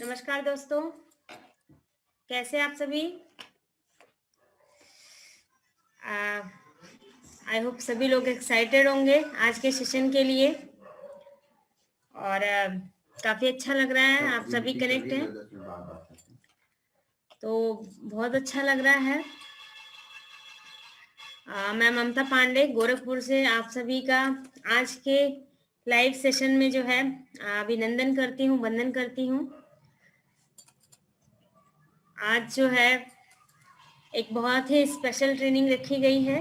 नमस्कार दोस्तों, कैसे आप सभी। आई होप सभी लोग एक्साइटेड होंगे आज के सेशन के लिए और काफ़ी अच्छा लग रहा है, आप सभी कनेक्ट हैं तो बहुत अच्छा लग रहा है। मैं ममता पांडे गोरखपुर से आप सभी का आज के लाइव सेशन में जो है अभिनंदन करती हूँ, वंदन करती हूँ। आज जो है एक बहुत ही स्पेशल ट्रेनिंग रखी गई है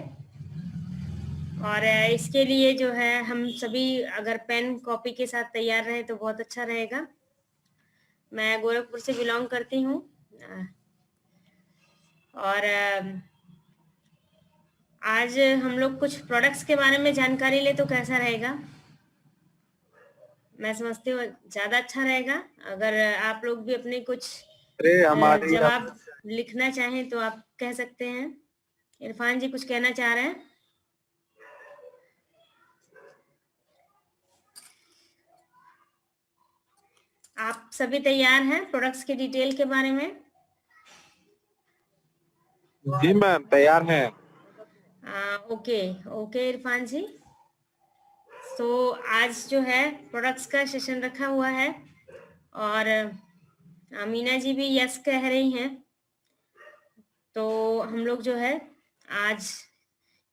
और इसके लिए जो है हम सभी अगर पेन कॉपी के साथ तैयार रहे तो बहुत अच्छा रहेगा। मैं गोरखपुर से बिलोंग करती हूँ और आज हम लोग कुछ प्रोडक्ट्स के बारे में जानकारी ले तो कैसा रहेगा। मैं समझती हूँ ज़्यादा अच्छा रहेगा। अगर आप लोग भी अपने कुछ जवाब लिखना चाहें तो आप कह सकते हैं। इरफान जी कुछ कहना चाह रहे हैं? आप सभी तैयार हैं प्रोडक्ट्स के डिटेल के बारे में? जी मैम तैयार हैं। ओके ओके इरफान जी। तो आज जो है प्रोडक्ट्स का सेशन रखा हुआ है और मीना जी भी यस कह रही हैं, तो हम लोग जो है आज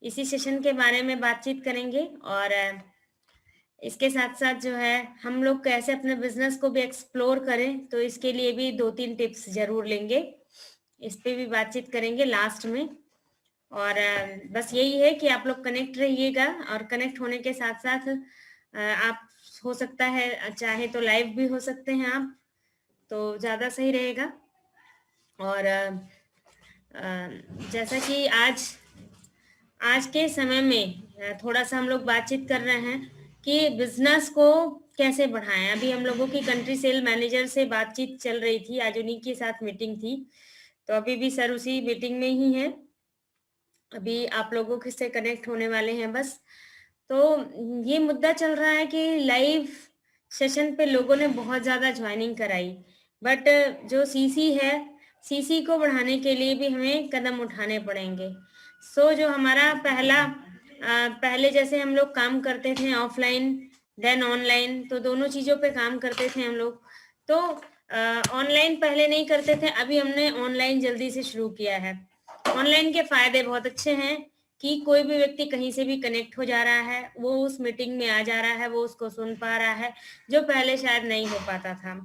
इसी सेशन के बारे में बातचीत करेंगे और इसके साथ साथ जो है हम लोग कैसे अपने बिजनेस को भी एक्सप्लोर करें तो इसके लिए भी 2-3 टिप्स जरूर लेंगे, इस पे भी बातचीत करेंगे लास्ट में। और बस यही है कि आप लोग कनेक्ट रहिएगा और कनेक्ट होने के साथ साथ आप हो सकता है चाहे तो लाइव भी हो सकते हैं आप, तो ज़्यादा सही रहेगा। और जैसा कि आज के समय में थोड़ा सा हम लोग बातचीत कर रहे हैं कि बिजनेस को कैसे बढ़ाएं। अभी हम लोगों की कंट्री सेल मैनेजर से बातचीत चल रही थी, आज उन्हीं के साथ मीटिंग थी, तो अभी भी सर उसी मीटिंग में ही है, अभी आप लोगों के से कनेक्ट होने वाले हैं बस। तो ये मुद्दा चल रहा है कि लाइव सेशन पे लोगों ने बहुत ज़्यादा ज्वाइनिंग कराई, बट जो सीसी है, सीसी को बढ़ाने के लिए भी हमें कदम उठाने पड़ेंगे। जो हमारा पहले जैसे हम लोग काम करते थे ऑफलाइन देन ऑनलाइन, तो दोनों चीज़ों पे काम करते थे हम लोग। तो ऑनलाइन पहले नहीं करते थे, अभी हमने ऑनलाइन जल्दी से शुरू किया है। ऑनलाइन के फायदे बहुत अच्छे हैं कि कोई भी व्यक्ति कहीं से भी कनेक्ट हो जा रहा है, वो उस मीटिंग में आ जा रहा है, वो उसको सुन पा रहा है, जो पहले शायद नहीं हो पाता था।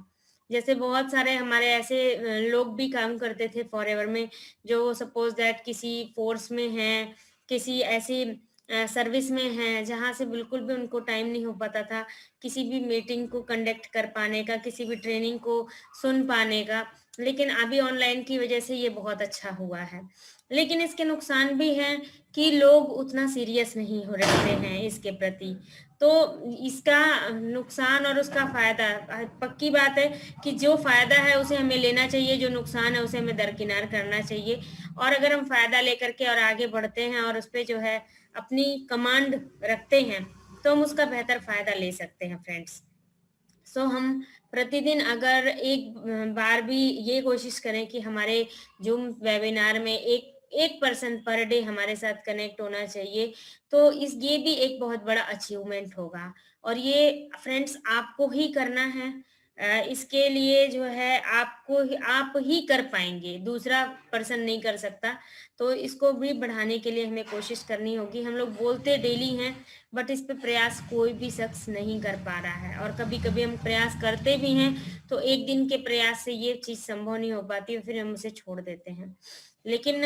जैसे बहुत सारे हमारे ऐसे लोग भी काम करते थे फॉरएवर में, जो सपोज दैट किसी फोर्स में हैं, किसी ऐसी सर्विस में हैं जहाँ से बिल्कुल भी उनको टाइम नहीं हो पाता था किसी भी मीटिंग को कंडक्ट कर पाने का, किसी भी ट्रेनिंग को सुन पाने का। लेकिन अभी ऑनलाइन की वजह से ये बहुत अच्छा हुआ है। लेकिन इसके नुकसान भी हैं कि लोग उतना सीरियस नहीं हो रखते हैं इसके प्रति। तो इसका नुकसान और उसका फायदा, पक्की बात है कि जो फायदा है उसे हमें लेना चाहिए, जो नुकसान है उसे हमें दरकिनार करना चाहिए। और अगर हम फायदा लेकर के और आगे बढ़ते हैं और उस पर जो है अपनी कमांड रखते हैं तो हम उसका बेहतर फायदा ले सकते हैं फ्रेंड्स। हम प्रतिदिन अगर एक बार भी ये कोशिश करें कि हमारे जूम वेबिनार में एक पर्सन पर डे हमारे साथ कनेक्ट होना चाहिए, तो ये भी एक बहुत बड़ा अचीवमेंट होगा। और ये फ्रेंड्स आपको ही करना है, इसके लिए जो है आप ही कर पाएंगे, दूसरा पर्सन नहीं कर सकता। तो इसको भी बढ़ाने के लिए हमें कोशिश करनी होगी। हम लोग बोलते डेली हैं बट इस पे प्रयास कोई भी शख्स नहीं कर पा रहा है, और कभी कभी हम प्रयास करते भी हैं तो एक दिन के प्रयास से ये चीज़ संभव नहीं हो पाती, फिर हम उसे छोड़ देते हैं। लेकिन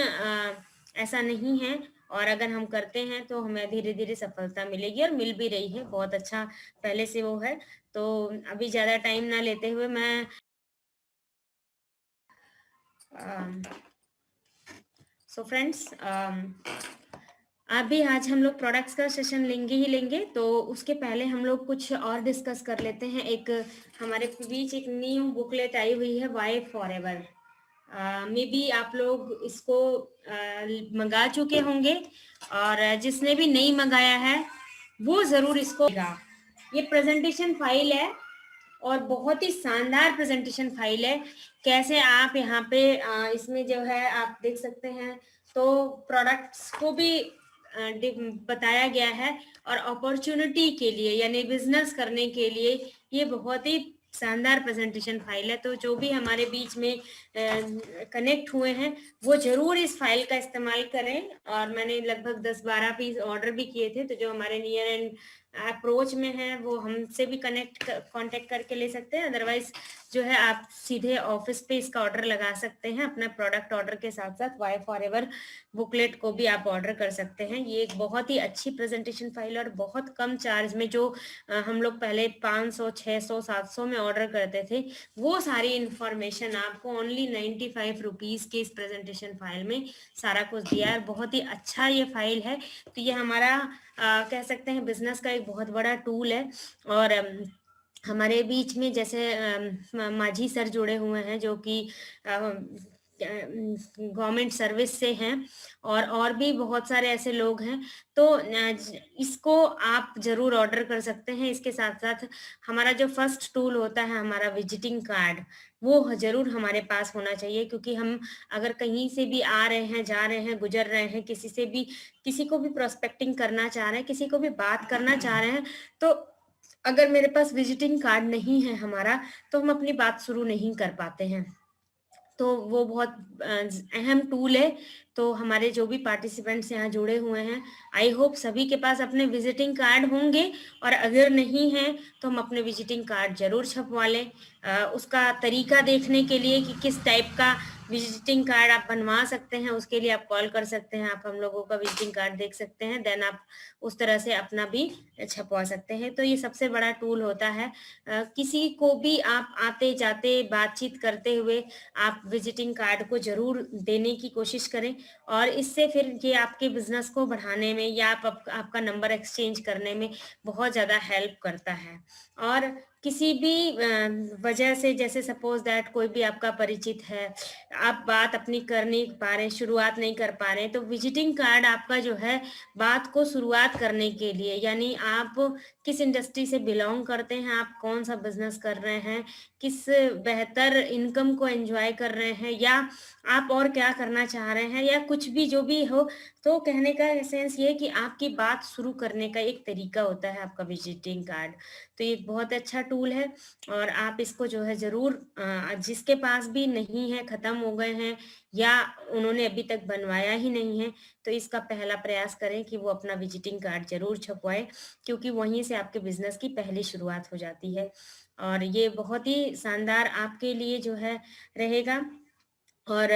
ऐसा नहीं है, और अगर हम करते हैं तो हमें धीरे धीरे सफलता मिलेगी और मिल भी रही है, बहुत अच्छा पहले से वो है। तो अभी ज़्यादा टाइम ना लेते हुए मैं सो फ्रेंड्स अभी आज हम लोग प्रोडक्ट्स का सेशन लेंगे ही लेंगे, तो उसके पहले हम लोग कुछ और डिस्कस कर लेते हैं। एक हमारे बीच एक न्यू बुकलेट आई हुई है, why forever. Maybe आप लोग इसको मंगा चुके होंगे, और जिसने भी नहीं मंगाया है वो ज़रूर इसको। ये प्रेजेंटेशन फाइल है और बहुत ही शानदार प्रेजेंटेशन फाइल है। कैसे आप यहाँ पे इसमें जो है आप देख सकते हैं, तो प्रोडक्ट्स को भी बताया गया है, और अपॉर्चुनिटी के लिए यानी बिजनेस करने के लिए ये बहुत ही शानदार प्रेजेंटेशन फाइल है। तो जो भी हमारे बीच में कनेक्ट हुए हैं वो जरूर इस फाइल का इस्तेमाल करें। और मैंने लगभग 10-12 पीस ऑर्डर भी किए थे, तो जो हमारे नियर एंड अप्रोच में है वो हमसे भी कांटेक्ट करके ले सकते हैं। अदरवाइज जो है आप सीधे ऑफिस पे इसका ऑर्डर लगा सकते हैं। अपना प्रोडक्ट ऑर्डर के साथ साथ वाई फॉर एवर बुकलेट को भी आप ऑर्डर कर सकते हैं। ये एक बहुत ही अच्छी प्रेजेंटेशन फाइल और बहुत कम चार्ज में, जो हम लोग पहले 500, 600, 700 में ऑर्डर करते थे, वो सारी इंफॉर्मेशन आपको ओनली 95 रुपीज के इस प्रेजेंटेशन फाइल में सारा कुछ दिया है। बहुत ही अच्छा ये फाइल है। तो ये हमारा कह सकते हैं बिजनेस का एक बहुत बड़ा टूल है। और हमारे बीच में जैसे माझी सर जुड़े हुए हैं जो कि गवर्नमेंट सर्विस से हैं, और भी बहुत सारे ऐसे लोग हैं। तो इसको आप जरूर ऑर्डर कर सकते हैं। इसके साथ साथ हमारा जो फर्स्ट टूल होता है, हमारा विजिटिंग कार्ड, वो जरूर हमारे पास होना चाहिए। क्योंकि हम अगर कहीं से भी आ रहे हैं, जा रहे हैं, गुजर रहे हैं, किसी को भी प्रोस्पेक्टिंग करना चाह रहे हैं, किसी को भी बात करना चाह रहे हैं, तो अगर मेरे पास विजिटिंग कार्ड नहीं है हमारा, तो हम अपनी बात शुरू नहीं कर पाते हैं। तो वो बहुत अहम टूल है। तो हमारे जो भी पार्टिसिपेंट्स यहाँ जुड़े हुए हैं, आई होप सभी के पास अपने विजिटिंग कार्ड होंगे, और अगर नहीं है तो हम अपने विजिटिंग कार्ड जरूर छपवा लें। उसका तरीका देखने के लिए कि किस टाइप का विजिटिंग कार्ड आप बनवा सकते हैं, उसके लिए आप कॉल कर सकते हैं। आप हम लोगों का विजिटिंग कार्ड देख सकते हैं, देन आप उस तरह से अपना भी छपवा सकते हैं। तो ये सबसे बड़ा टूल होता है। किसी को भी आप आते जाते बातचीत करते हुए आप विजिटिंग कार्ड को जरूर देने की कोशिश करें, और इससे फिर ये आपके बिजनेस को बढ़ाने में या आपका नंबर एक्सचेंज करने में बहुत ज़्यादा हेल्प करता है। और किसी भी वजह से, जैसे सपोज दैट कोई भी आपका परिचित है, आप बात अपनी कर नहीं पा रहे, शुरुआत नहीं कर पा रहे, तो विजिटिंग कार्ड आपका जो है बात को शुरुआत करने के लिए, यानी आप किस इंडस्ट्री से बिलोंग करते हैं, आप कौन सा बिजनेस कर रहे हैं, किस बेहतर इनकम को एंजॉय कर रहे हैं, या आप और क्या करना चाह रहे हैं, या कुछ भी जो भी हो, तो कहने का एसेंस ये कि आपकी बात शुरू करने का एक तरीका होता है आपका विजिटिंग कार्ड। तो ये बहुत अच्छा टूल है, और आप इसको जो है जरूर, जिसके पास भी नहीं है, खत्म हो गए हैं, या उन्होंने अभी तक बनवाया ही नहीं है, तो इसका पहला प्रयास करें कि वो अपना विजिटिंग कार्ड जरूर छपवाए, क्योंकि वहीं से आपके बिजनेस की पहली शुरुआत हो जाती है। और ये बहुत ही शानदार आपके लिए जो है रहेगा। और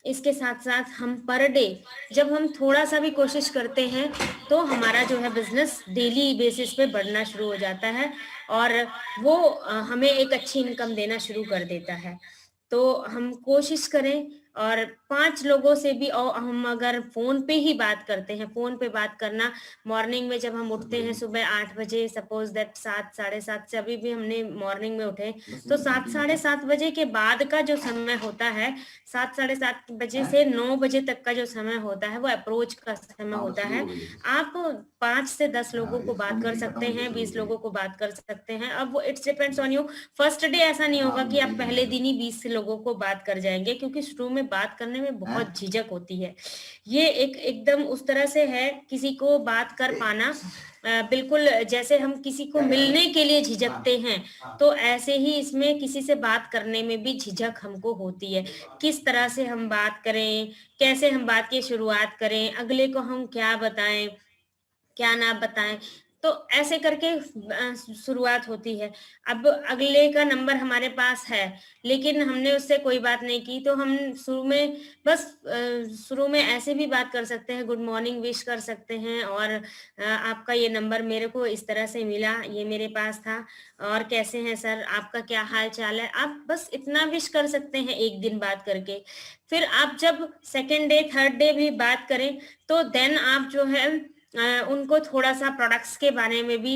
इसके साथ साथ हम पर डे जब हम थोड़ा सा भी कोशिश करते हैं, तो हमारा जो है बिजनेस डेली बेसिस पे बढ़ना शुरू हो जाता है, और वो हमें एक अच्छी इनकम देना शुरू कर देता है। तो हम कोशिश करें, और 5 लोगों से भी, और हम अगर फोन पे ही बात करते हैं, फोन पे बात करना, मॉर्निंग में जब हम उठते हैं सुबह 8 बजे, सपोज दैट 7, 7:30 से, अभी भी हमने मॉर्निंग में उठे, तो 7, 7:30 बजे के बाद का जो समय होता है, 7, 7:30 बजे से 9 बजे तक का जो समय होता है, वो अप्रोच का समय होता है। आप 5 से 10 लोगों को बात कर सकते हैं, 20 लोगों को बात कर सकते हैं। अब वो it's depends on you. First day ऐसा नहीं होगा कि आप पहले दिन ही 20 लोगों को बात कर जाएंगे, क्योंकि शुरू में बात करने में बहुत झिझक होती है। ये एकदम उस तरह से है, किसी को बात कर पाना, बिल्कुल जैसे हम किसी को मिलने के लिए झिझकते हैं, तो ऐसे ही इसमें किसी से बात करने में भी झिझक हमको होती है। किस तरह से हम बात करें, कैसे हम बात की शुरुआत करें, अगले को हम क्या बताएं, क्या ना बताएं, तो ऐसे करके शुरुआत होती है। अब अगले का नंबर हमारे पास है, लेकिन हमने उससे कोई बात नहीं की, तो हम शुरू में बस शुरू में ऐसे भी बात कर सकते हैं, गुड मॉर्निंग विश कर सकते हैं, और आपका ये नंबर मेरे को इस तरह से मिला, ये मेरे पास था, और कैसे हैं सर, आपका क्या हाल चाल है, आप बस इतना विश कर सकते हैं एक दिन बात करके। फिर आप जब सेकेंड डे, थर्ड डे भी बात करें, तो देन आप जो है उनको थोड़ा सा प्रोडक्ट्स के बारे में भी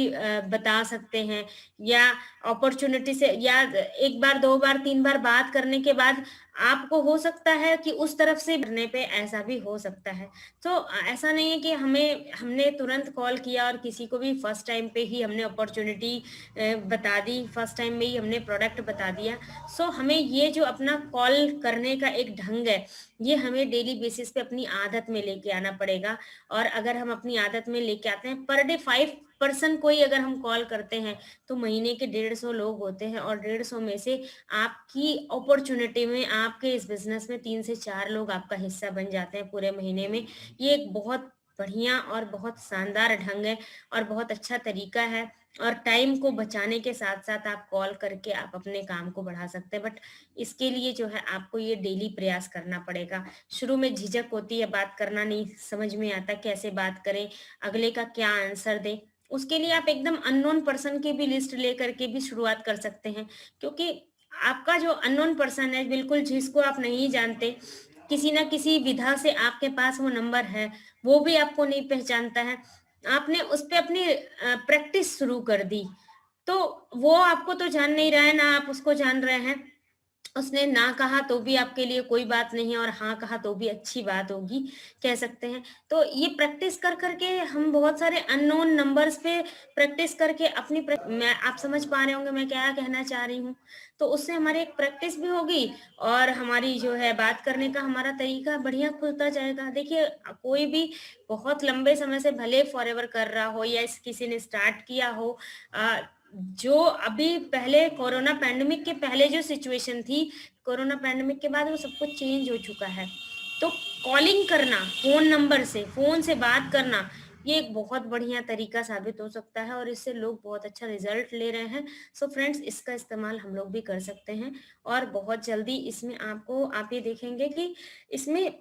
बता सकते हैं, या अपॉर्चुनिटी से, या एक बार, 2 बार, 3 बार बात करने के बाद आपको हो सकता है कि उस तरफ से करने पे ऐसा भी हो सकता है। तो ऐसा नहीं है कि हमने तुरंत कॉल किया और किसी को भी फर्स्ट टाइम पे ही हमने अपॉर्चुनिटी बता दी, फर्स्ट टाइम में ही हमने प्रोडक्ट बता दिया। सो हमें ये जो अपना कॉल करने का एक ढंग है, ये हमें डेली बेसिस पे अपनी आदत में लेके आना पड़ेगा। और अगर हम अपनी आदत में लेके आते हैं, पर डे 5% कोई अगर हम कॉल करते हैं, तो महीने के 150 लोग होते हैं, और 150 में से आपकी अपॉर्चुनिटी में, आपके इस बिजनेस में 3 से 4 लोग आपका हिस्सा बन जाते हैं पूरे महीने में। ये एक बहुत बढ़िया और बहुत शानदार ढंग है और बहुत अच्छा तरीका है। और टाइम को बचाने के साथ साथ आप कॉल करके आप अपने काम को बढ़ा सकते हैं, बट इसके लिए जो है आपको ये डेली प्रयास करना पड़ेगा। शुरू में झिझक होती है, बात करना नहीं समझ में आता, कैसे बात करें, अगले का क्या आंसर दें। उसके लिए आप एकदम अननोन पर्सन की भी लिस्ट लेकर के भी शुरुआत कर सकते हैं, क्योंकि आपका जो अननोन पर्सन है, बिल्कुल जिसको आप नहीं जानते, किसी ना किसी विधा से आपके पास वो नंबर है, वो भी आपको नहीं पहचानता है, आपने उस पे अपनी प्रैक्टिस शुरू कर दी, तो वो आपको तो जान नहीं रहा है, ना आप उसको जान रहे हैं। उसने ना कहा तो भी आपके लिए कोई बात नहीं है, और हाँ कहा तो भी अच्छी बात होगी, कह सकते हैं। तो ये प्रैक्टिस कर करके हम बहुत सारे अननोन नंबर्स पे प्रैक्टिस करके मैं, आप समझ पा रहे होंगे मैं क्या कहना चाह रही हूँ। तो उससे हमारी एक प्रैक्टिस भी होगी, और हमारी जो है बात करने का हमारा तरीका बढ़िया खुलता जाएगा। देखिए, कोई भी बहुत लंबे समय से भले फॉरएवर कर रहा हो, या किसी ने स्टार्ट किया हो, जो अभी पहले कोरोना पैंडेमिक के पहले जो सिचुएशन थी, कोरोना पैंडेमिक के बाद वो सब कुछ चेंज हो चुका है। तो कॉलिंग करना, फोन नंबर से, फोन से बात करना, ये एक बहुत बढ़िया तरीका साबित हो सकता है, और इससे लोग बहुत अच्छा रिजल्ट ले रहे हैं। सो फ्रेंड्स, इसका इस्तेमाल हम लोग भी कर सकते हैं, और बहुत जल्दी इसमें आप ये देखेंगे कि इसमें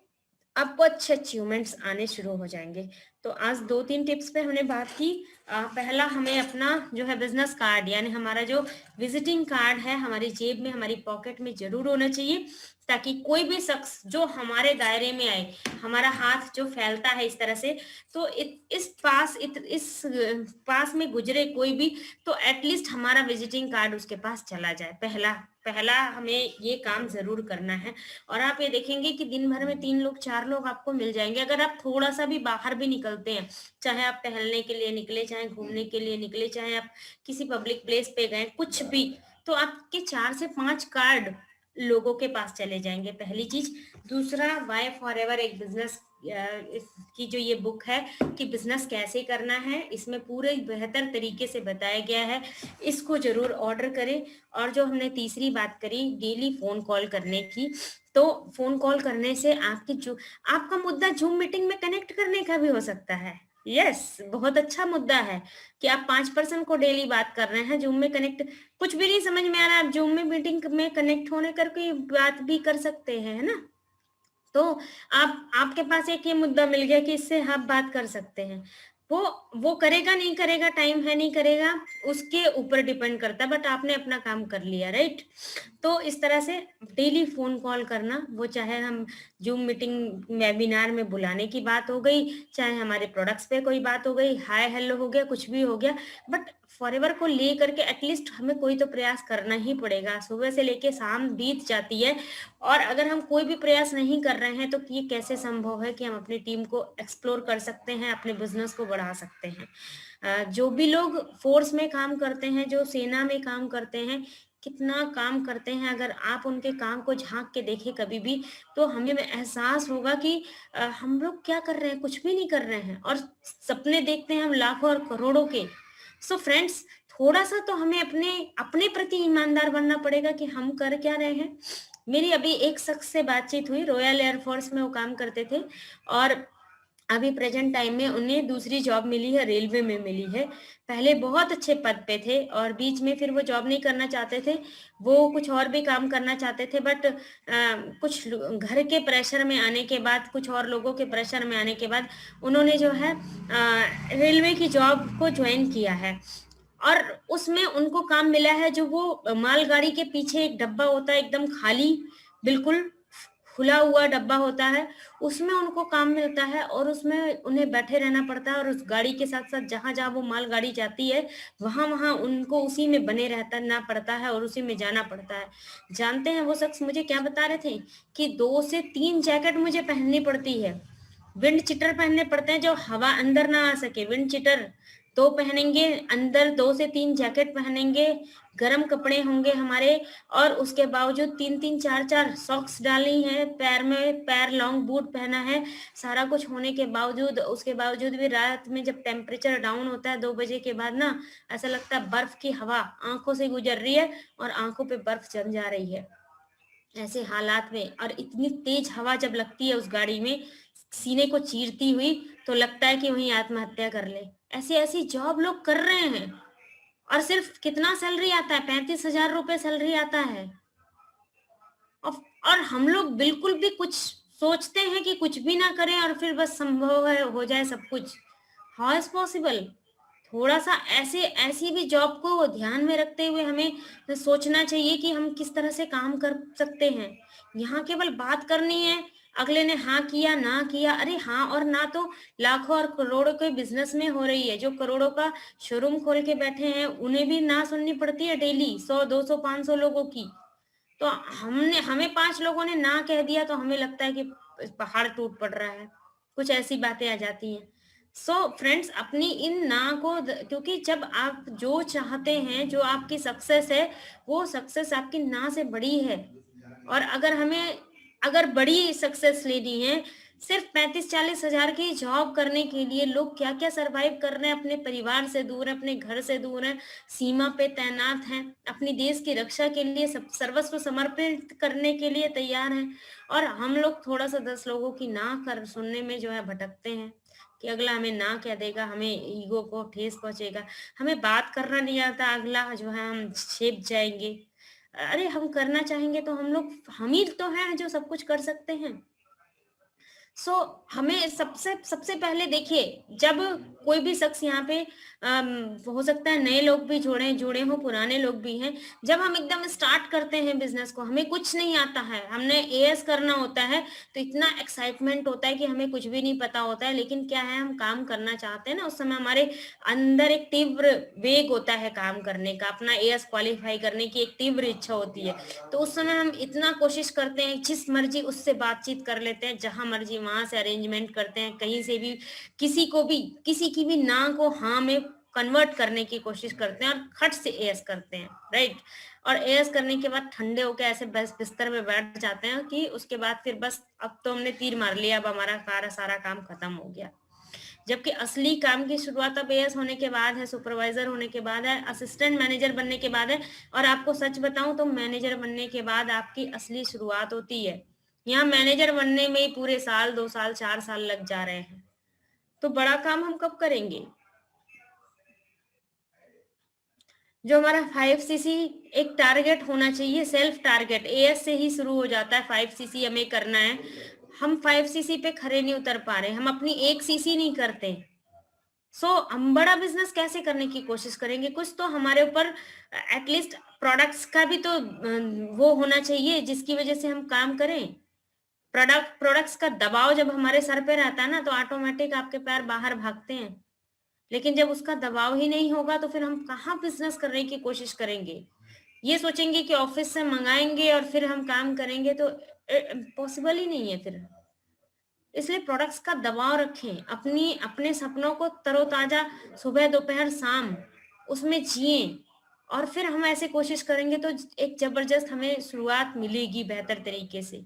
आपको अच्छे अचीवमेंट्स आने शुरू हो जाएंगे। तो आज 2-3 टिप्स पे हमने बात की। पहला, हमें अपना जो है बिजनेस कार्ड, यानी हमारा जो विजिटिंग कार्ड है, हमारी जेब में, हमारी पॉकेट में जरूर होना चाहिए, ताकि कोई भी शख्स जो हमारे दायरे में आए, हमारा हाथ जो फैलता है इस तरह से, तो इस पास में गुजरे कोई भी, तो एटलीस्ट हमारा विजिटिंग कार्ड उसके पास चला जाए। पहला पहला हमें ये काम जरूर करना है। और आप ये देखेंगे कि दिन भर में 3 लोग 4 लोग आपको मिल जाएंगे, अगर आप थोड़ा सा भी बाहर भी निकलते हैं, चाहे आप टहलने के लिए निकले, चाहे घूमने के लिए निकले, चाहे आप किसी पब्लिक प्लेस पे गए, कुछ भी, तो आपके 4 से 5 कार्ड लोगों के पास चले जाएंगे, पहली चीज। दूसरा, वाई फॉर एवर एक बिजनेस की जो ये बुक है कि बिजनेस कैसे करना है, इसमें पूरे बेहतर तरीके से बताया गया है, इसको जरूर ऑर्डर करें। और जो हमने तीसरी बात करी डेली फोन कॉल करने की, तो फोन कॉल करने से आपका मुद्दा जूम मीटिंग में कनेक्ट करने का भी हो सकता है। यस, बहुत अच्छा मुद्दा है कि आप 5% को डेली बात कर रहे हैं, जूम में कनेक्ट, कुछ भी नहीं समझ में आ रहा है, आप जूम में मीटिंग में कनेक्ट होने करके बात भी कर सकते हैं, है ना। तो आपके पास एक ये मुद्दा मिल गया कि इससे आप बात कर सकते हैं। वो करेगा नहीं करेगा, टाइम है नहीं करेगा, उसके ऊपर डिपेंड करता है, बट आपने अपना काम कर लिया, राइट। तो इस तरह से डेली फोन कॉल करना, वो चाहे हम जूम मीटिंग वेबिनार में बुलाने की बात हो गई, चाहे हमारे प्रोडक्ट्स पे कोई बात हो गई, हाय हेलो हो गया, कुछ भी हो गया, बट फॉरएवर को ले करके एटलीस्ट हमें कोई तो प्रयास करना ही पड़ेगा। सुबह से लेके शाम बीत जाती है, और अगर हम कोई भी प्रयास नहीं कर रहे हैं, तो ये कैसे संभव है कि हम अपनी टीम को एक्सप्लोर कर सकते हैं, अपने बिजनेस को बढ़ा सकते हैं। जो भी लोग फोर्स में काम करते हैं, जो सेना में काम करते हैं, कितना काम करते हैं, अगर आप उनके काम को झांक के देखें कभी भी, तो हमें एहसास होगा कि हम लोग क्या कर रहे हैं, कुछ भी नहीं कर रहे हैं, और सपने देखते हैं हम लाखों और करोड़ों के। सो फ्रेंड्स, थोड़ा सा तो हमें अपने अपने प्रति ईमानदार बनना पड़ेगा कि हम कर क्या रहे हैं। मेरी अभी एक शख्स से बातचीत हुई, रॉयल एयरफोर्स में वो काम करते थे, और अभी प्रेजेंट टाइम में उन्हें दूसरी जॉब मिली है, रेलवे में मिली है। पहले बहुत अच्छे पद पे थे, और बीच में फिर वो जॉब नहीं करना चाहते थे, वो कुछ और भी काम करना चाहते थे, बट कुछ घर के प्रेशर में आने के बाद, कुछ और लोगों के प्रेशर में आने के बाद, उन्होंने जो है रेलवे की जॉब को ज्वाइन किया है। और उसमें उनको काम मिला है, जो वो मालगाड़ी के पीछे एक डब्बा होता है, एकदम खाली, बिल्कुल खुला हुआ डब्बा होता है, उसमें उनको काम मिलता है और उसमें उन्हें बैठे रहना पड़ता है और उस गाड़ी के साथ-साथ जहाँ-जहाँ वो मालगाड़ी जाती है, वहाँ-वहाँ उनको उसी में बने रहना पड़ता है और उसी में जाना पड़ता है। जानते हैं वो शख्स मुझे क्या बता रहे थे कि 2 से 3 जैकेट मुझे पहननी पड़ती है। विंड चिटर पहनने पड़ते हैं जो हवा अंदर ना आ सके, विंड चिटर तो पहनेंगे, अंदर 2 से 3 जैकेट पहनेंगे, गर्म कपड़े होंगे हमारे और उसके बावजूद 3-3 4-4 सॉक्स डाली हैं, पैर में पैर लॉन्ग बूट पहना है, सारा कुछ होने के बावजूद उसके बावजूद भी रात में जब टेम्परेचर डाउन होता है 2 बजे के बाद ना, ऐसा लगता है बर्फ की हवा आँखों से गुजर रही है और आँखों पे बर्फ जम जा रही है। ऐसे हालात में और इतनी तेज हवा जब लगती है उस गाड़ी में सीने को चीरती हुई तो लगता है कि वहीं आत्महत्या कर ले। ऐसी-ऐसी जॉब लोग कर रहे हैं और सिर्फ कितना सैलरी आता है 35,000 रुपए सैलरी आता है। औ और हम लोग बिल्कुल भी कुछ सोचते हैं कि कुछ भी ना करें और फिर बस संभव है हो जाए सब कुछ। How is possible? थोड़ा-सा ऐसे ऐसी भी जॉब को ध्यान में रखते हुए हमें सोचना चाहिए कि हम किस तरह से काम कर सकते हैं। यहाँ केवल बात करनी है, अगले ने हाँ किया, ना किया, अरे हाँ और ना तो लाखों और करोड़ों के बिज़नेस में हो रही है। जो करोड़ों का शोरूम खोल के बैठे हैं, उन्हें भी ना सुननी पड़ती है डेली 100, 200, 500 लोगों की। तो हमें 5 लोगों ने ना कह दिया तो हमें लगता है कि पहाड़ टूट पड़ रहा है। कुछ ऐसी बातें आ जाती हैं। सो फ्रेंड्स अपनी इन ना को क्योंकि जब आप जो चाहते हैं, जो आपकी सक्सेस है, वो सक्सेस आपकी ना से बड़ी है। और अगर बड़ी सक्सेस लेनी है, सिर्फ 35-40 हज़ार की जॉब करने के लिए लोग क्या-क्या सर्वाइव कर रहे हैं, अपने परिवार से दूर हैं, अपने घर से दूर हैं, सीमा पे तैनात हैं, अपनी देश की रक्षा के लिए सब सर्वस्व समर्पित करने के लिए तैयार हैं और हम लोग थोड़ा-सा 10 लोगों की ना कर सुनने में जो है भटकते हैं, कि अगला हमें ना कह देगा, हमें ईगो को ठेस पहुँचेगा, हमें बात करना नहीं आता, अगला जो है हम झेप जाएँगे। अरे! हम करना चाहेंगे तो हम ही तो हैं जो सब कुछ कर सकते हैं। सो हमें सबसे सबसे पहले देखिए जब कोई भी शख्स यहाँ पे हो सकता है नए लोग भी जुड़े हों पुराने लोग भी हैं जब हम एकदम स्टार्ट करते हैं बिजनेस को हमें कुछ नहीं आता है हमने एएस करना होता है तो इतना एक्साइटमेंट होता है कि हमें कुछ भी नहीं पता होता है लेकिन क्या है हम काम करना चाहते हैं ना उस समय हमारे अंदर एक तीव्र वेग होता है काम करने का अपना एएस क्वालिफाई करने की एक तीव्र इच्छा होती है तो उस समय हम इतना कोशिश करते हैं जिस मर्जी उससे बातचीत कर लेते हैं जहां मर्जी वहां से अरेंजमेंट करते हैं कहीं से भी किसी की भी ना को हाँ में कन्वर्ट करने की कोशिश करते हैं और खट से एएस करते हैं राइट और एएस करने के बाद ठंडे होकर ऐसे बस बिस्तर में बैठ जाते हैं कि उसके बाद फिर बस अब तो हमने तीर मार लिया अब हमारा सारा काम खत्म हो गया जबकि असली काम की शुरुआत अब एएस होने के बाद है सुपरवाइजर होने के बाद है असिस्टेंट मैनेजर बनने के बाद है और आपको सच बताऊं तो मैनेजर बनने के बाद आपकी असली शुरुआत होती है यहाँ मैनेजर बनने में ही पूरे साल 2 साल 4 साल लग जा रहे हैं तो बड़ा काम हम कब करेंगे जो हमारा 5 सीसी एक टारगेट होना चाहिए सेल्फ टारगेट एएस से ही शुरू हो जाता है 5 सीसी हमें करना है हम 5 सीसी पे खरे नहीं उतर पा रहे हम अपनी 1 सीसी नहीं करते हम बड़ा बिजनेस कैसे करने की कोशिश करेंगे कुछ तो हमारे ऊपर एटलीस्ट प्रोडक्ट्स का भी तो वो होना चाहिए जिसकी वजह से हम काम करें प्रोडक्ट्स का दबाव जब हमारे सर पे रहता है ना तो ऑटोमेटिक आपके पैर बाहर भागते हैं लेकिन जब उसका दबाव ही नहीं होगा तो फिर हम कहाँ बिजनेस करने की कोशिश करेंगे ये सोचेंगे कि ऑफिस से मंगाएंगे और फिर हम काम करेंगे तो पॉसिबल ही नहीं है फिर इसलिए प्रोडक्ट्स का दबाव रखें अपने सपनों को तरोताजा सुबह दोपहर शाम उसमें जिए और फिर हम ऐसे कोशिश करेंगे तो एक जबरदस्त हमें शुरुआत मिलेगी बेहतर तरीके से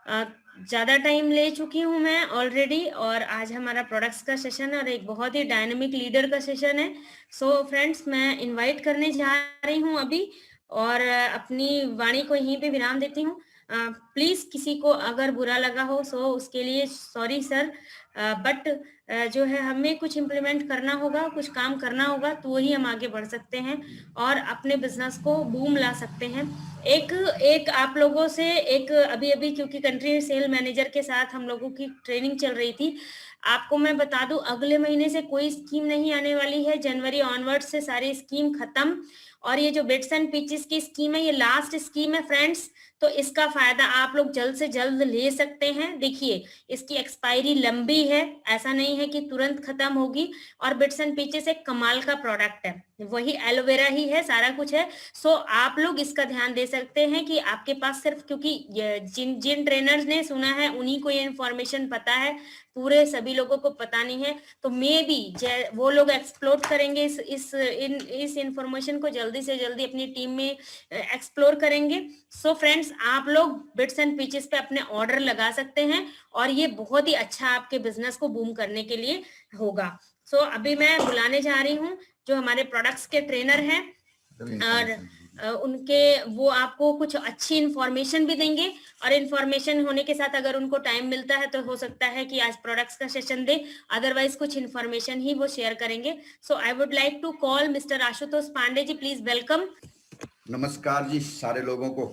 अ, ज़्यादा टाइम ले चुकी हूँ मैं ऑलरेडी और आज हमारा प्रोडक्ट्स का सेशन और एक बहुत ही डायनामिक लीडर का सेशन है सो फ्रेंड्स मैं इनवाइट करने जा रही हूँ अभी और अपनी वाणी को यहीं पे विराम देती हूँ प्लीज किसी को अगर बुरा लगा हो सो उसके लिए सॉरी सर बट जो है हमें कुछ इम्प्लीमेंट करना होगा, कुछ काम करना होगा, तो वही हम आगे बढ़ सकते हैं और अपने बिजनेस को बूम ला सकते हैं। एक आप लोगों से एक अभी क्योंकि कंट्री सेल मैनेजर के साथ हम लोगों की ट्रेनिंग चल रही थी, आपको मैं बता दूं अगले महीने से कोई स्कीम नहीं आने वाली है, जनवरी ऑनवर्ड से सारी स्कीम खत्म। और ये जो बिट्स एंड पिचेस की स्कीम है, ये लास्ट स्कीम है फ्रेंड्स, तो इसका फायदा आप लोग जल्द से जल्द ले सकते हैं। देखिए इसकी एक्सपायरी लंबी है, ऐसा नहीं है कि तुरंत खत्म होगी। और बिट्स एंड पिचेस एक कमाल का प्रोडक्ट है, वही एलोवेरा ही है, सारा कुछ है। सो आप लोग इसका ध्यान दे सकते हैं कि आपके पास सिर्फ, क्योंकि जिन जिन ट्रेनर्स ने सुना है उन्हीं को ये इन्फॉर्मेशन पता है, पूरे सभी लोगों को पता नहीं है। तो मे बी वो लोग एक्सप्लोर करेंगे इस इंफॉर्मेशन को, जल्दी से जल्दी अपनी टीम में एक्सप्लोर करेंगे। सो फ्रेंड्स, आप लोग बिट्स एंड पिचेस पे अपने ऑर्डर लगा सकते हैं और ये बहुत ही अच्छा आपके बिजनेस को बूम करने के लिए होगा। सो अभी मैं बुलाने जा रही हूँ जो हमारे प्रोडक्ट्स के ट्रेनर हैं, और उनके वो आपको कुछ अच्छी इंफॉर्मेशन भी देंगे। और इंफॉर्मेशन होने के साथ अगर उनको टाइम मिलता है तो हो सकता है कि आज प्रोडक्ट्स का सेशन दे, अदरवाइज कुछ इंफॉर्मेशन ही वो शेयर करेंगे। So I would like to call mister Ashutosh Pandey ji, please welcome. नमस्कार जी सारे लोगों को।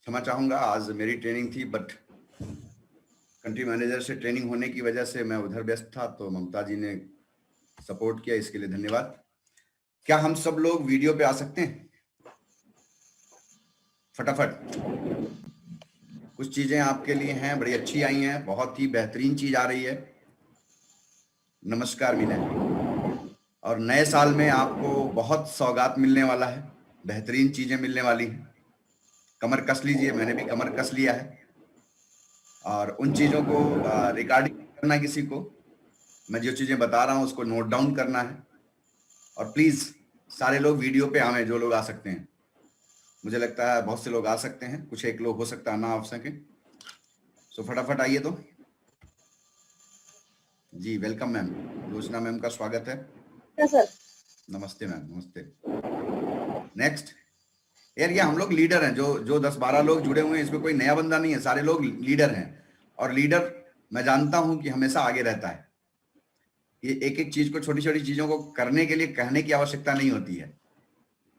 क्षमा चाहूंगा, आज मेरी ट्रेनिंग थी बट कंट्री मैनेजर से ट्रेनिंग होने की वजह से मैं उधर व्यस्त था, तो ममता जी ने सपोर्ट किया, इसके लिए धन्यवाद। क्या हम सब लोग वीडियो पे आ सकते हैं? फटाफट कुछ चीजें आपके लिए हैं, बड़ी अच्छी आई हैं, बहुत ही बेहतरीन चीज आ रही है। नमस्कार मीना। और नए साल में आपको बहुत सौगात मिलने वाला है, बेहतरीन चीजें मिलने वाली हैं। कमर कस लीजिए, मैंने भी कमर कस लिया है। और उन चीजों को रिकॉर्डिंग करना, किसी को मैं जो चीजें बता रहा हूं उसको नोट डाउन करना है। और प्लीज सारे लोग वीडियो पे आवे, जो लोग आ सकते हैं। मुझे लगता है बहुत से लोग आ सकते हैं, कुछ एक लोग हो सकता है ना आ सके। सो फटाफट आइए तो जी। वेलकम मैम, योजना मैम का स्वागत है। सर नमस्ते मैम, नमस्ते। नेक्स्ट यार, ये हम लोग लीडर हैं, जो 10-12 लोग जुड़े हुए हैं, इसमें कोई नया बंदा नहीं है, सारे लोग लीडर हैं। और लीडर मैं जानता हूं कि हमेशा आगे रहता है। ये एक एक चीज को, छोटी छोटी चीजों को करने के लिए कहने की आवश्यकता नहीं होती है।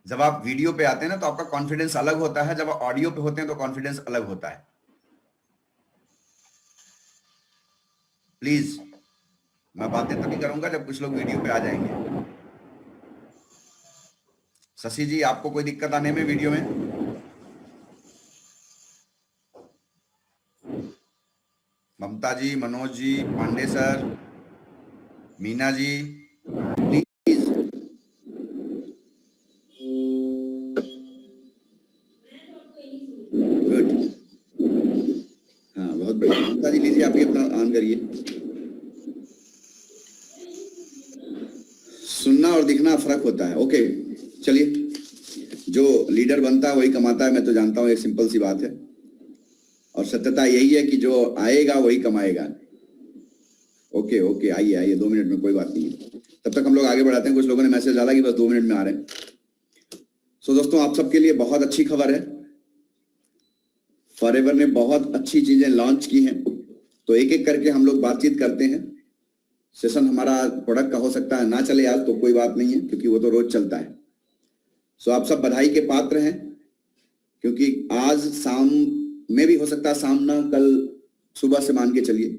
जब आप वीडियो पे आते हैं ना तो आपका कॉन्फिडेंस अलग होता है, जब आप ऑडियो पे होते हैं तो कॉन्फिडेंस अलग होता है। प्लीज मैं बातें तभी करूंगा जब कुछ लोग वीडियो पे आ जाएंगे। शशि जी, आपको कोई दिक्कत आने में वीडियो में? Mamata ji, Manoj ji, Pandey sir, Meena ji, please. Good, हाँ बहुत बढ़िया। ममता जी लीजिए, आप भी अपना ऑन करिए। सुनना और दिखना फर्क होता है। ओके चलिए, जो लीडर बनता है वही कमाता है, मैं तो जानता हूँ, एक सिंपल सी बात है। और सत्यता यही है कि जो आएगा वही कमाएगा। ओके ओके, आइए आइए, 2 मिनट में, कोई बात नहीं है। तब तक हम लोग आगे बढ़ाते हैं। कुछ लोगों ने मैसेज डाला कि बस 2 मिनट में आ रहे हैं। सो दोस्तों, आप सबके लिए बहुत अच्छी खबर है। फॉरएवर ने बहुत अच्छी चीजें लॉन्च की हैं, तो एक एक करके हम लोग बातचीत करते हैं। सेशन हमारा प्रोडक्ट का हो सकता है ना चले आज, तो कोई बात नहीं है, क्योंकि वो तो रोज चलता है। सो आप सब बधाई के पात्र हैं, क्योंकि आज शाम में भी हो सकता है, शाम ना कल सुबह से मान के चलिए,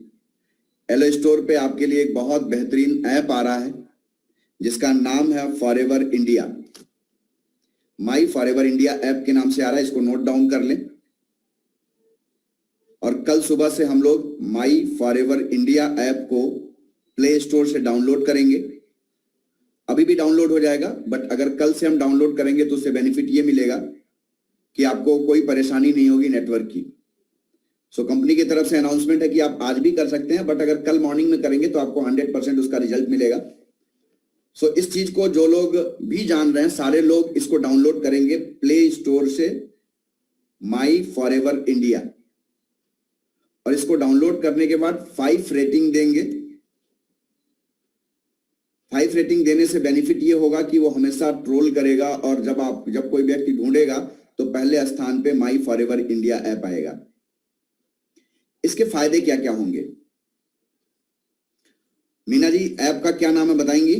एलो स्टोर पे आपके लिए एक बहुत बेहतरीन ऐप आ रहा है जिसका नाम है फॉरएवर इंडिया। माई फॉरएवर इंडिया ऐप के नाम से आ रहा है, इसको नोट डाउन कर लें। और कल सुबह से हम लोग माई फॉरएवर इंडिया ऐप को प्ले स्टोर से डाउनलोड करेंगे। अभी भी डाउनलोड हो जाएगा, बट अगर कल से हम डाउनलोड करेंगे तो उससे बेनिफिट ये मिलेगा कि आपको कोई परेशानी नहीं होगी नेटवर्क की। सो कंपनी की तरफ से अनाउंसमेंट है कि आप आज भी कर सकते हैं, बट अगर कल मॉर्निंग में करेंगे तो आपको 100% उसका रिजल्ट मिलेगा। सो इस चीज को जो लोग भी जान रहे हैं, सारे लोग इसको डाउनलोड करेंगे प्ले स्टोर से, माई फॉरएवर इंडिया। और इसको डाउनलोड करने के बाद 5 रेटिंग देंगे। 5 रेटिंग देने से बेनिफिट ये होगा कि वो हमेशा ट्रोल करेगा, और जब कोई व्यक्ति ढूंढेगा तो पहले स्थान पे माई फॉरएवर इंडिया ऐप आएगा। इसके फायदे क्या क्या होंगे? मीना जी, ऐप का क्या नाम है बताएंगी?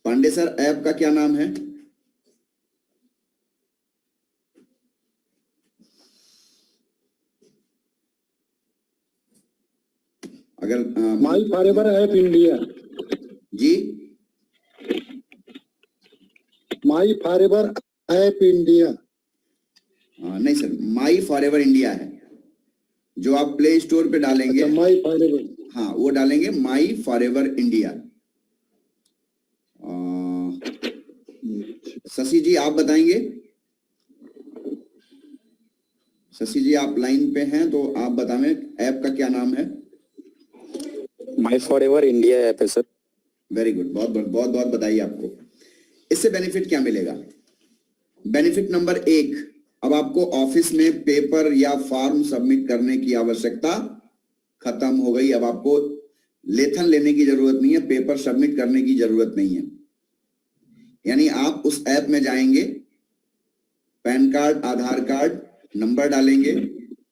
पांडे सर, ऐप का क्या नाम है? अगर माई फॉरएवर ऐप इंडिया। जी, माई फॉरएवर ऐप इंडिया। नहीं सर, माई फॉरएवर इंडिया है जो आप प्ले स्टोर पे डालेंगे। अच्छा, माई फॉरएवर। हाँ, वो डालेंगे माई फॉरएवर इंडिया। शशि जी आप बताएंगे? शशि जी आप लाइन पे हैं तो आप बताएं ऐप का क्या नाम है? माई फॉरएवर इंडिया ऐप है सर। वेरी गुड, बहुत बहुत बधाई आपको। इससे बेनिफिट क्या मिलेगा? बेनिफिट नंबर 1, अब आपको ऑफिस में पेपर या फॉर्म सबमिट करने की आवश्यकता खत्म हो गई। अब आपको लेथन लेने की जरूरत नहीं है, पेपर सबमिट करने की जरूरत नहीं है। यानी आप उस ऐप में जाएंगे, pan card, Aadhaar card number डालेंगे,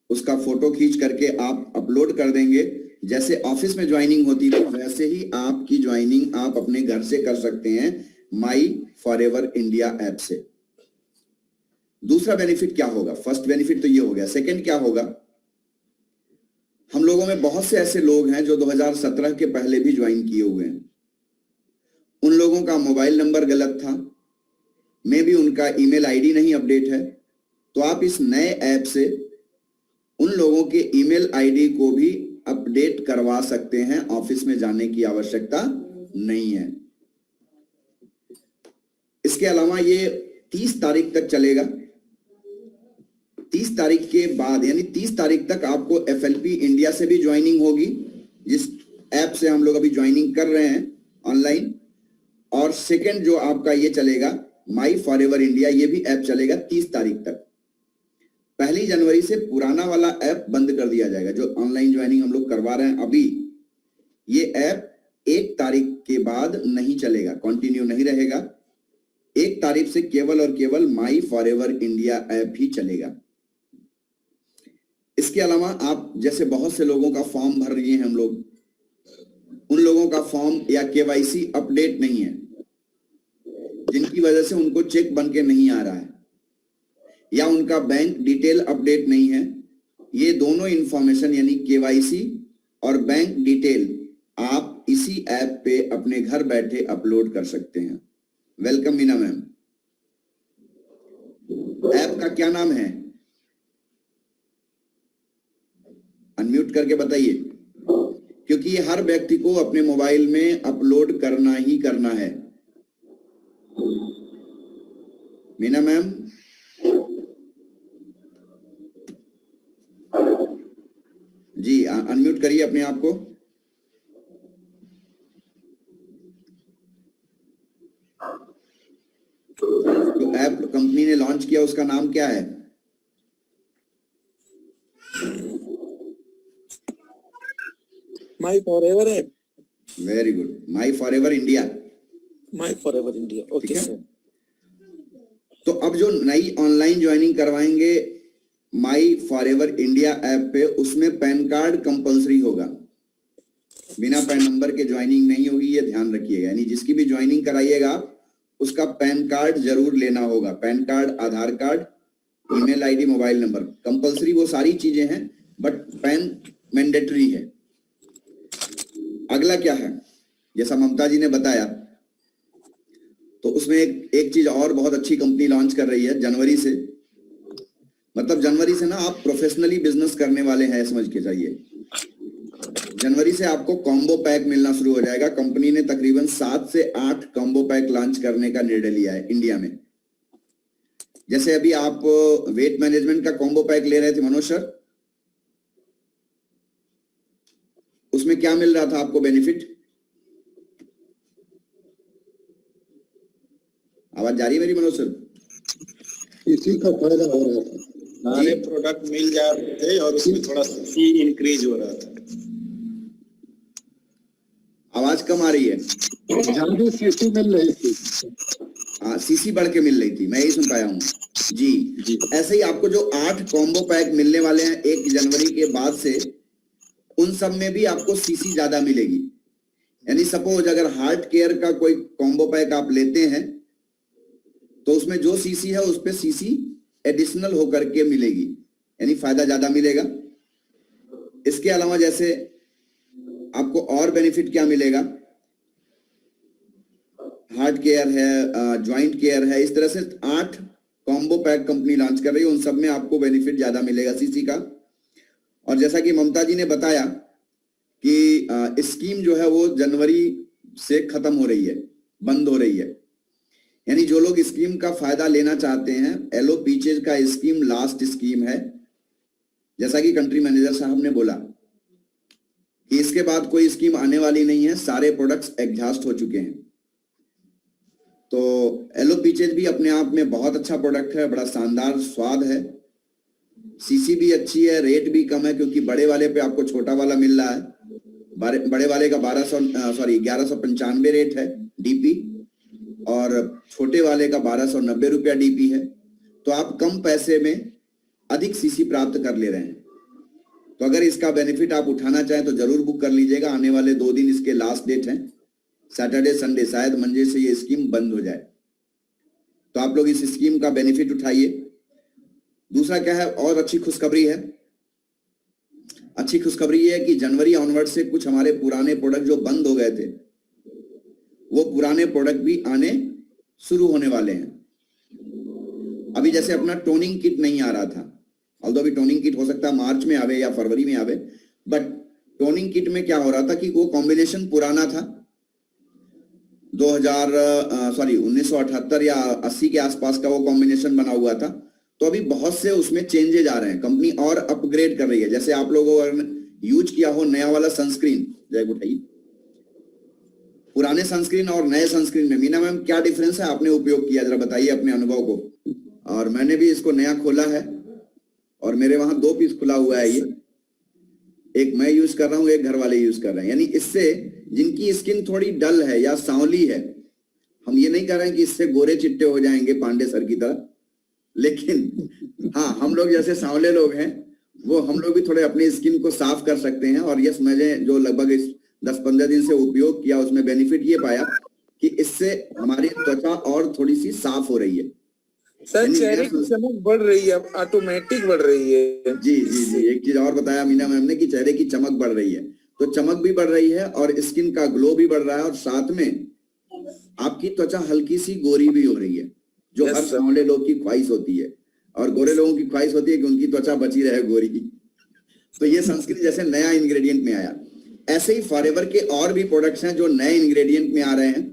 उसका फोटो खींच करके आप अपलोड कर देंगे। जैसे ऑफिस में ज्वाइनिंग होती थी वैसे ही आपकी ज्वाइनिंग आप अपने घर से कर सकते हैं माई फॉरएवर इंडिया ऐप से। दूसरा बेनिफिट क्या होगा? फर्स्ट बेनिफिट तो ये हो गया। सेकंड क्या होगा? हम लोगों में बहुत से ऐसे लोग हैं जो 2017 के पहले भी ज्वाइन किए हुए हैं। उन लोगों का मोबाइल नंबर गलत था, मे भी उनका ईमेल आईडी नहीं अपडेट है, तो आप इस नए ऐप से उन लोगों के ईमेल आईडी को भी अपडेट करवा सकते हैं। ऑफिस में जाने की आवश्यकता नहीं है। इसके अलावा ये 30 तारीख तक चलेगा। 30 तारीख के बाद यानी 30 तारीख तक आपको FLP इंडिया से भी ज्वाइनिंग होगी, जिस ऐप से हम लोग अभी ज्वाइनिंग कर रहे हैं ऑनलाइन। और सेकंड जो आपका ये चलेगा माई फॉरएवर इंडिया, ये भी ऐप चलेगा 30 तारीख तक। 1 जनवरी से पुराना वाला ऐप बंद कर दिया जाएगा। जो ऑनलाइन ज्वाइनिंग हम लोग करवा रहे हैं अभी, ये ऐप 1 तारीख के बाद नहीं चलेगा, कंटिन्यू नहीं रहेगा। 1 तारीख से केवल और केवल माई फॉरएवर इंडिया ऐप ही चलेगा। इसके अलावा आप जैसे बहुत से लोगों का फॉर्म भर रही हैं हम लोग, उन लोगों का फॉर्म या KYC अपडेट नहीं है, जिनकी वजह से उनको चेक बन के नहीं आ रहा है, या उनका बैंक डिटेल अपडेट नहीं है। ये दोनों इंफॉर्मेशन यानी KYC और बैंक डिटेल आप इसी ऐप पे अपने घर बैठे अपलोड कर सकते हैं। Welcome Meena ma'am. ऐप का क्या नाम है? अनम्यूट करके बताइए, क्योंकि ये हर व्यक्ति को अपने मोबाइल में अपलोड करना ही करना है। मीना मैम, जी अनम्यूट करिए अपने आप को। तो ऐप कंपनी ने लॉन्च किया उसका नाम क्या है? माई फॉरएवर ऐप। वेरी गुड, माई फॉरएवर इंडिया। माई फॉरएवर इंडिया, ओके सर। तो अब जो नई ऑनलाइन ज्वाइनिंग करवाएंगे माई फॉरएवर इंडिया ऐप पे, उसमें पैन कार्ड कंपलसरी होगा। बिना पैन नंबर के ज्वाइनिंग नहीं होगी, ये ध्यान रखिएगा। यानी जिसकी भी ज्वाइनिंग कराइएगा उसका पैन कार्ड जरूर लेना होगा। PAN card, Aadhaar card, email ID, mobile number compulsory, वो सारी चीजें हैं, बट पैन मैंडेटरी है। अगला क्या है? जैसा ममता जी ने बताया, तो उसमें एक चीज और बहुत अच्छी कंपनी लॉन्च कर रही है जनवरी से। मतलब जनवरी से ना आप प्रोफेशनली बिजनेस करने वाले हैं समझ के जाइए। जनवरी से आपको कॉम्बो पैक मिलना शुरू हो जाएगा। कंपनी ने तकरीबन 7 से 8 कॉम्बो पैक लॉन्च करने का निर्णय लिया है इंडिया में। जैसे अभी आप वेट मैनेजमेंट का कॉम्बो पैक ले रहे थे मनोज सर, उसमें क्या मिल रहा था आपको बेनिफिट? आवाज जा रही है मेरी मनोज सर? इसी का फायदा हो रहा था। सारे प्रोडक्ट मिल जा रहे थे और उसमें थोड़ा फी इंक्रीज हो रहा था। आवाज कम आ रही है। जल्दी सीसी मिल रही थी। हाँ, सीसी बढ़ के मिल रही थी, मैं यही सुन पाया हूँ। जी जी ऐसे ही आपको जो 8 कॉम्बो पैक मिलने वाले हैं 1 जनवरी के बाद से, उन सब में भी आपको सीसी ज्यादा मिलेगी। यानी सपोज अगर हार्ट केयर का कोई कॉम्बो पैक आप लेते हैं तो उसमें जो सीसी है उस पे सीसी एडिशनल होकर के मिलेगी, यानी फायदा ज्यादा मिलेगा। इसके अलावा जैसे आपको और बेनिफिट क्या मिलेगा, हार्ट केयर है, ज्वाइंट केयर है, इस तरह से 8 कॉम्बो पैक कंपनी लॉन्च कर रही है, उन सब में आपको बेनिफिट ज्यादा मिलेगा सीसी का। और जैसा कि ममता जी ने बताया कि स्कीम जो है वो जनवरी से खत्म हो रही है, बंद हो रही है। यानी जो लोग स्कीम का फायदा लेना चाहते हैं, एलो पीचेज का स्कीम लास्ट स्कीम है। जैसा कि कंट्री मैनेजर साहब ने बोला कि इसके बाद कोई स्कीम आने वाली नहीं है, सारे प्रोडक्ट्स एग्जॉस्ट हो चुके हैं। तो एलो पीचेज भी अपने आप में बहुत अच्छा प्रोडक्ट है, बड़ा शानदार स्वाद है, सीसी भी अच्छी है, रेट भी कम है क्योंकि बड़े वाले पे आपको छोटा वाला मिल रहा है। बड़े वाले का 1195 रेट है डीपी और छोटे वाले का 1290 रुपया डीपी है। तो आप कम पैसे में अधिक सीसी प्राप्त कर ले रहे हैं। तो अगर इसका बेनिफिट आप उठाना चाहें तो जरूर बुक कर लीजिएगा। आने वाले 2 दिन इसके लास्ट डेट हैं, सैटरडे संडे, शायद मंडे से ये स्कीम बंद हो जाए। तो आप लोग इस स्कीम का बेनिफिट उठाइए। दूसरा क्या है, और अच्छी खुशखबरी है। अच्छी खुशखबरी ये है कि जनवरी ऑनवर्ड से कुछ हमारे पुराने प्रोडक्ट जो बंद हो गए थे, वो पुराने प्रोडक्ट भी आने शुरू होने वाले हैं। अभी जैसे अपना टोनिंग किट नहीं आ रहा था, ऑल्दो अभी टोनिंग किट हो सकता है मार्च में आवे या फरवरी में आवे, बट टोनिंग किट में क्या हो रहा था कि वो कॉम्बिनेशन पुराना था, 1978 या 80 के आसपास का वो कॉम्बिनेशन बना हुआ था। तो अभी बहुत से उसमें चेंजेज आ रहे हैं, कंपनी और अपग्रेड कर रही है। जैसे आप लोगों ने यूज किया हो नया वाला सनस्क्रीन, जय उठाइए, पुराने सनस्क्रीन और नए सनस्क्रीन में मीना मैम क्या डिफरेंस है, आपने उपयोग किया, जरा बताइए अपने अनुभव को। और मैंने भी इसको नया खोला है और मेरे वहां 2 पीस खुला हुआ है, ये एक मैं यूज कर रहा हूँ, एक घर वाले यूज कर रहे हैं। यानी इससे जिनकी स्किन थोड़ी डल है या सांवली है, हम ये नहीं कह रहे हैं कि इससे गोरे चिट्टे हो जाएंगे पांडे सर की तरह, लेकिन हाँ हम लोग जैसे सांवले लोग हैं वो हम लोग भी थोड़े अपनी स्किन को साफ कर सकते हैं। और यस, मैंने जो लगभग 10-15 दिन से उपयोग किया उसमें बेनिफिट ये पाया कि इससे हमारी त्वचा और थोड़ी सी साफ हो रही है। सर चेहरे की चमक बढ़ रही है, ऑटोमेटिक बढ़ रही है। जी जी जी, एक चीज और बताया मीना मैम ने कि चेहरे की चमक बढ़ रही है। तो चमक भी बढ़ रही है और स्किन का ग्लो भी बढ़ रहा है और साथ में आपकी त्वचा हल्की सी गोरी भी हो रही है, जो हर सांवले लोग की ख्वाहिश होती है। और गोरे लोगों की ख्वाहिश होती है कि उनकी त्वचा बची रहे गोरी की। तो ये सनस्क्रीन जैसे नया इंग्रेडिएंट में आया, ऐसे ही फॉरएवर के और भी प्रोडक्ट्स हैं जो नए इंग्रेडिएंट में आ रहे हैं।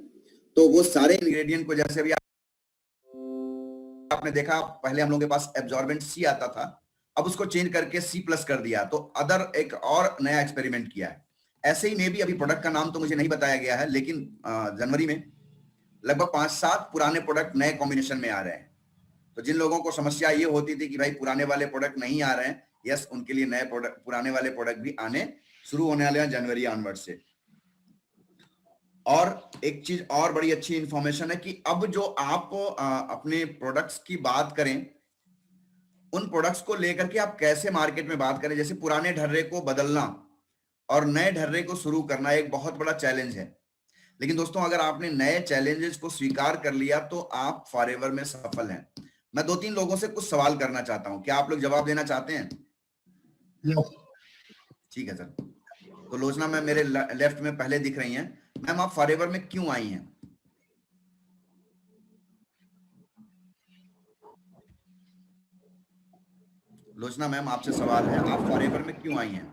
तो वो सारे इंग्रेडिएंट को, जैसे अभी आपने देखा, पहले हम लोगों के पास एब्जॉर्बेंट सी आता था, अब उसको चेंज करके C+ कर दिया। तो अदर एक और नया एक्सपेरिमेंट किया है। ऐसे ही में भी अभी प्रोडक्ट का नाम तो मुझे नहीं बताया गया है, लेकिन जनवरी में लगभग 5-7 पुराने प्रोडक्ट नए कॉम्बिनेशन में आ रहे हैं। तो जिन लोगों को समस्या ये होती थी कि भाई पुराने वाले प्रोडक्ट नहीं आ रहे हैं, यस, उनके लिए नए प्रोडक्ट, पुराने वाले प्रोडक्ट भी आने शुरू होने वाले हैं जनवरी ऑनवर्ड से। और एक चीज और बड़ी अच्छी इंफॉर्मेशन है कि अब जो आप अपने प्रोडक्ट्स की बात करें, उन प्रोडक्ट्स को लेकर के आप कैसे मार्केट में बात करें। जैसे पुराने ढर्रे को बदलना और नए ढर्रे को शुरू करना एक बहुत बड़ा चैलेंज है। लेकिन दोस्तों, अगर आपने नए चैलेंजेस को स्वीकार कर लिया तो आप फॉरएवर में सफल हैं। मैं 2-3 लोगों से कुछ सवाल करना चाहता हूं, क्या आप लोग जवाब देना चाहते हैं? ठीक है सर। तो लोचना मैम मेरे लेफ्ट में पहले दिख रही हैं। मैम, आप फॉरएवर में क्यों आई हैं? लोचना मैम, आपसे सवाल है, आप फॉरएवर में क्यों आई हैं?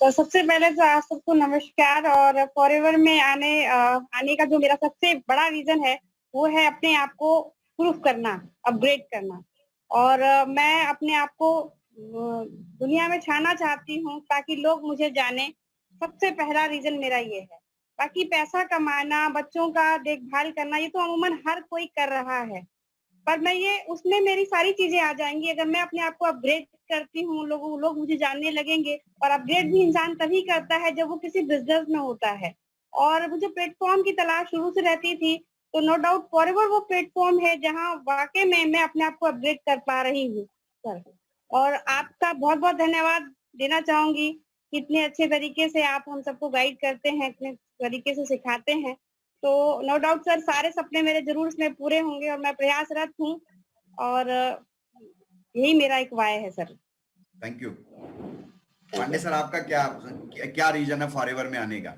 तो सबसे पहले तो आप सबको नमस्कार। और फॉरएवर में आने का जो मेरा सबसे बड़ा रीजन है वो है अपने आप को प्रूफ करना, अपग्रेड करना। और मैं अपने आप को दुनिया में छाना चाहती हूँ ताकि लोग मुझे जाने। सबसे पहला रीजन मेरा ये है। बाकी पैसा कमाना, बच्चों का देखभाल करना, ये तो अमूमन हर कोई कर रहा है, पर मैं ये उसमें मेरी सारी चीजें आ जाएंगी अगर मैं अपने आप को अपग्रेड करती हूँ। लोग मुझे जानने लगेंगे। और अपग्रेड भी इंसान तभी करता है जब वो किसी बिजनेस में होता है। और मुझे प्लेटफॉर्म की तलाश शुरू से रहती थी, तो नो डाउट फॉरएवर वो प्लेटफॉर्म है जहाँ वाकई में मैं अपने आप को अपग्रेड कर पा रही हूँ सर। और आपका बहुत बहुत धन्यवाद देना चाहूंगी कि इतने अच्छे तरीके से आप हम सबको गाइड करते हैं, इतने तरीके से सिखाते हैं। तो नो डाउट सर सारे सपने मेरे जरूर इसमें पूरे होंगे और मैं प्रयासरत हूँ और यही मेरा एक वाय है sir. Thank you. Pandey sir, आपका क्या रीजन है फॉरएवर में आने का?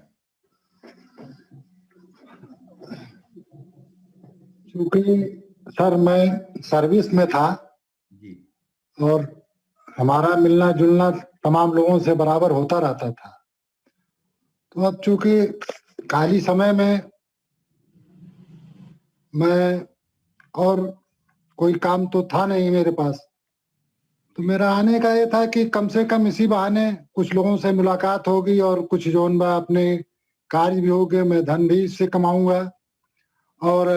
क्योंकि सर मैं सर्विस में था जी, और हमारा मिलना जुलना तमाम लोगों से बराबर होता रहता था। तो अब चूंकि खाली समय में मैं और कोई काम तो था नहीं मेरे पास, तो मेरा आने का ये था कि कम से कम इसी बहाने कुछ लोगों से मुलाकात होगी और कुछ जो अपने कार्य भी होंगे, मैं धन भी इससे कमाऊंगा और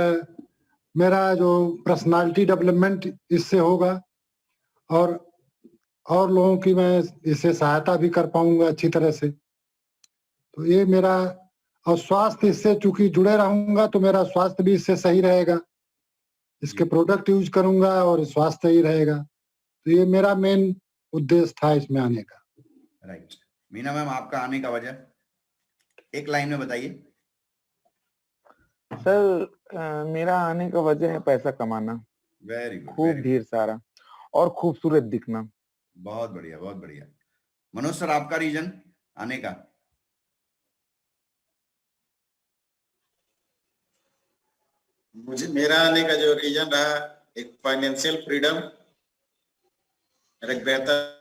मेरा जो पर्सनालिटी डेवलपमेंट इससे होगा और लोगों की मैं इससे सहायता भी कर पाऊंगा अच्छी तरह से। तो ये मेरा, और स्वास्थ्य इससे चूंकि जुड़े रहूंगा तो मेरा स्वास्थ्य भी इससे सही रहेगा। इसके प्रोडक्ट यूज करूंगा और स्वास्थ्य ही रहेगा। तो ये मेरा मेन उद्देश्य था इसमें आने का। राइट। मीना मैम, आपका आने का वजह एक लाइन में बताइए। सर मेरा आने का वजह है पैसा कमाना। Very good. खूब ढेर सारा और खूबसूरत दिखना। बहुत बढ़िया, बहुत बढ़िया। मनोज सर, आपका रीजन आने का? मेरा आने का जो रीजन रहा, एक फाइनेंशियल फ्रीडम और एक बेहतर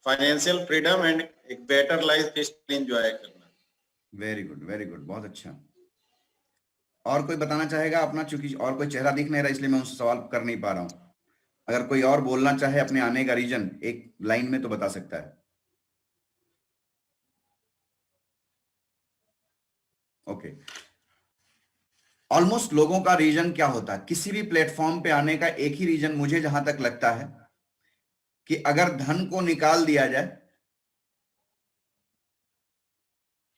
फाइनेंशियल फ्रीडम एंड एक बेटर लाइफ स्टाइल एंजॉय करना। वेरी गुड, वेरी गुड, बहुत अच्छा। और कोई बताना चाहेगा अपना? चूंकि और कोई चेहरा दिख नहीं रहा इसलिए मैं उनसे सवाल कर नहीं पा रहा हूं। अगर कोई और बोलना चाहे अपने आने का रीजन एक लाइन में तो बता सकता है। ओके। ऑलमोस्ट लोगों का रीजन क्या होता है किसी भी प्लेटफॉर्म पे आने का? एक ही रीजन मुझे जहां तक लगता है कि अगर धन को निकाल दिया जाए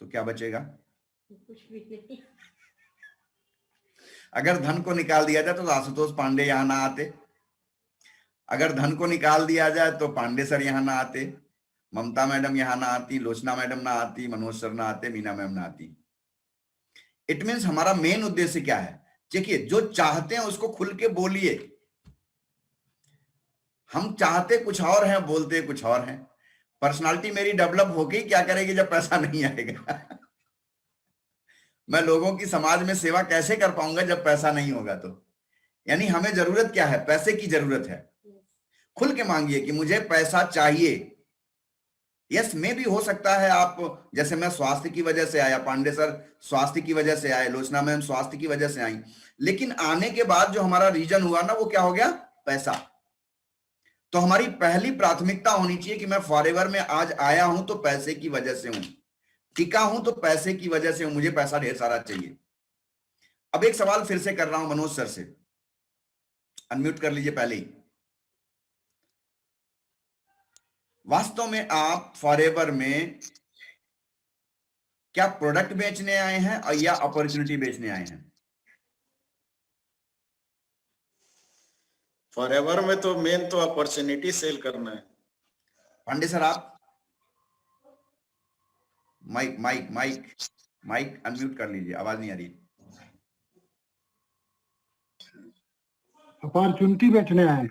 तो क्या बचेगा? कुछ भी नहीं। अगर धन को निकाल दिया जाए तो आशुतोष पांडे यहां ना आते। अगर धन को निकाल दिया जाए तो पांडे सर यहां ना आते, ममता मैडम यहां ना आती, लोचना मैडम ना आती, मनोज सर ना आते, मीना मैम ना आती। इट मीन्स हमारा मेन उद्देश्य क्या है? देखिए, जो चाहते हैं उसको खुल के बोलिए। हम चाहते कुछ और हैं, बोलते कुछ और हैं। पर्सनालिटी मेरी डेवलप होगी क्या करेगी जब पैसा नहीं आएगा? मैं लोगों की समाज में सेवा कैसे कर पाऊंगा जब पैसा नहीं होगा? तो यानी हमें जरूरत क्या है? पैसे की जरूरत है। खुल के मांगिए कि मुझे पैसा चाहिए। यस, में भी हो सकता है आप, जैसे मैं स्वास्थ्य की वजह से आया, पांडे सर स्वास्थ्य की वजह से आए, लोचना मैम स्वास्थ्य की वजह से आई, लेकिन आने के बाद जो हमारा रीजन हुआ ना, वो क्या हो गया? पैसा। तो हमारी पहली प्राथमिकता होनी चाहिए कि मैं फॉरएवर में आज आया हूं तो पैसे की वजह से हूं, टिका हूं तो पैसे की वजह से हूं, मुझे पैसा ढेर सारा चाहिए। अब एक सवाल फिर से कर रहा हूं मनोज सर से, अनम्यूट कर लीजिए पहले ही। वास्तव में आप फॉरएवर में क्या प्रोडक्ट बेचने आए हैं और या अपॉर्चुनिटी बेचने आए हैं? फॉरएवर में तो मेन तो अपॉर्चुनिटी सेल करना है। पांडे सर, आप mic mic mic mic unmute कर लीजिए, आवाज नहीं आ रही। अपॉर्चुनिटी बेचने आए।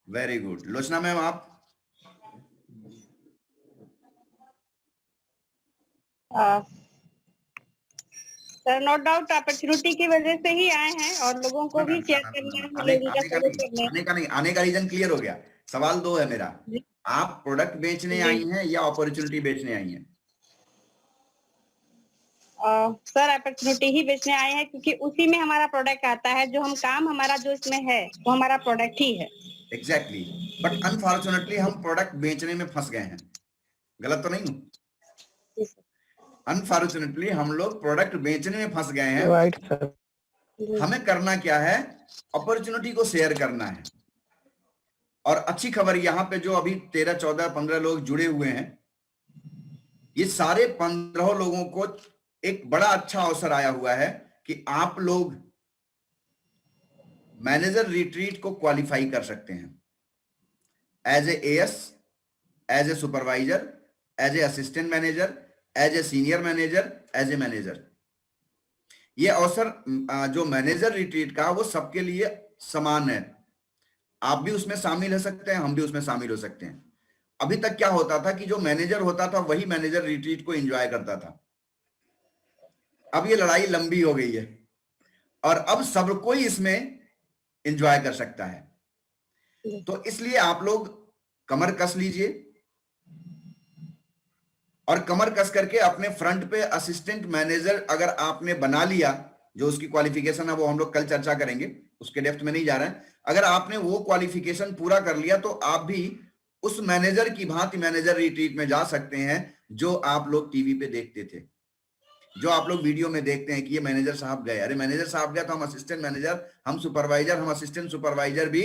Very good. लोचना मैम, आप? सर नो डाउट अपॉर्चुनिटी की वजह से ही आए हैं और लोगों को भी शेयर करना है, लोगों का सपोर्ट करना है। आने का रीजन क्लियर हो गया। सवाल दो है मेरा, आप प्रोडक्ट बेचने आई हैं या अपॉर्चुनिटी बेचने आई हैं? सर अपॉर्चुनिटी ही बेचने आए हैं क्योंकि उसी में हमारा प्रोडक्ट आता है। जो हम काम हमारा जो इसमें है वो हमारा प्रोडक्ट ही है। एग्जैक्टली। बट अनफॉर्चुनेटली हम प्रोडक्ट बेचने में फंस गए हैं। गलत तो नहीं हूं? अनफॉर्चुनेटली हम लोग प्रोडक्ट बेचने में फंस गए हैं। Right sir. हमें करना क्या है? अपॉर्चुनिटी को शेयर करना है। और अच्छी खबर यहाँ पे जो अभी 13, 14, 15 लोग जुड़े हुए हैं, ये सारे 15 लोगों को एक बड़ा अच्छा अवसर आया हुआ है कि आप लोग मैनेजर रिट्रीट को क्वालिफाई कर सकते हैं as AS, as a supervisor, as a assistant manager, as a senior manager, as a manager. ये अवसर जो मैनेजर रिट्रीट का वो सबके लिए समान है। आप भी उसमें शामिल हो सकते हैं, हम भी उसमें शामिल हो सकते हैं। अभी तक क्या होता था कि जो मैनेजर होता था वही मैनेजर रिट्रीट को एंजॉय करता था। अब ये लड़ाई लंबी हो गई है और अब सब कोई इसमें एंजॉय कर सकता है। तो इसलिए आप लोग कमर कस लीजिए और कमर कस करके अपने फ्रंट पे असिस्टेंट मैनेजर अगर आपने बना लिया, जो उसकी क्वालिफिकेशन है वो हम लोग कल चर्चा करेंगे, उसके डेप्थ में नहीं जा रहे हैं। अगर आपने वो क्वालिफिकेशन पूरा कर लिया तो आप भी उस मैनेजर की भांति मैनेजर रिट्रीट में जा सकते हैं जो आप लोग टीवी पे देखते थे, जो आप लोग वीडियो में देखते हैं कि ये मैनेजर साहब गए, अरे मैनेजर साहब गया तो हम असिस्टेंट मैनेजर, हम सुपरवाइजर, हम असिस्टेंट सुपरवाइजर भी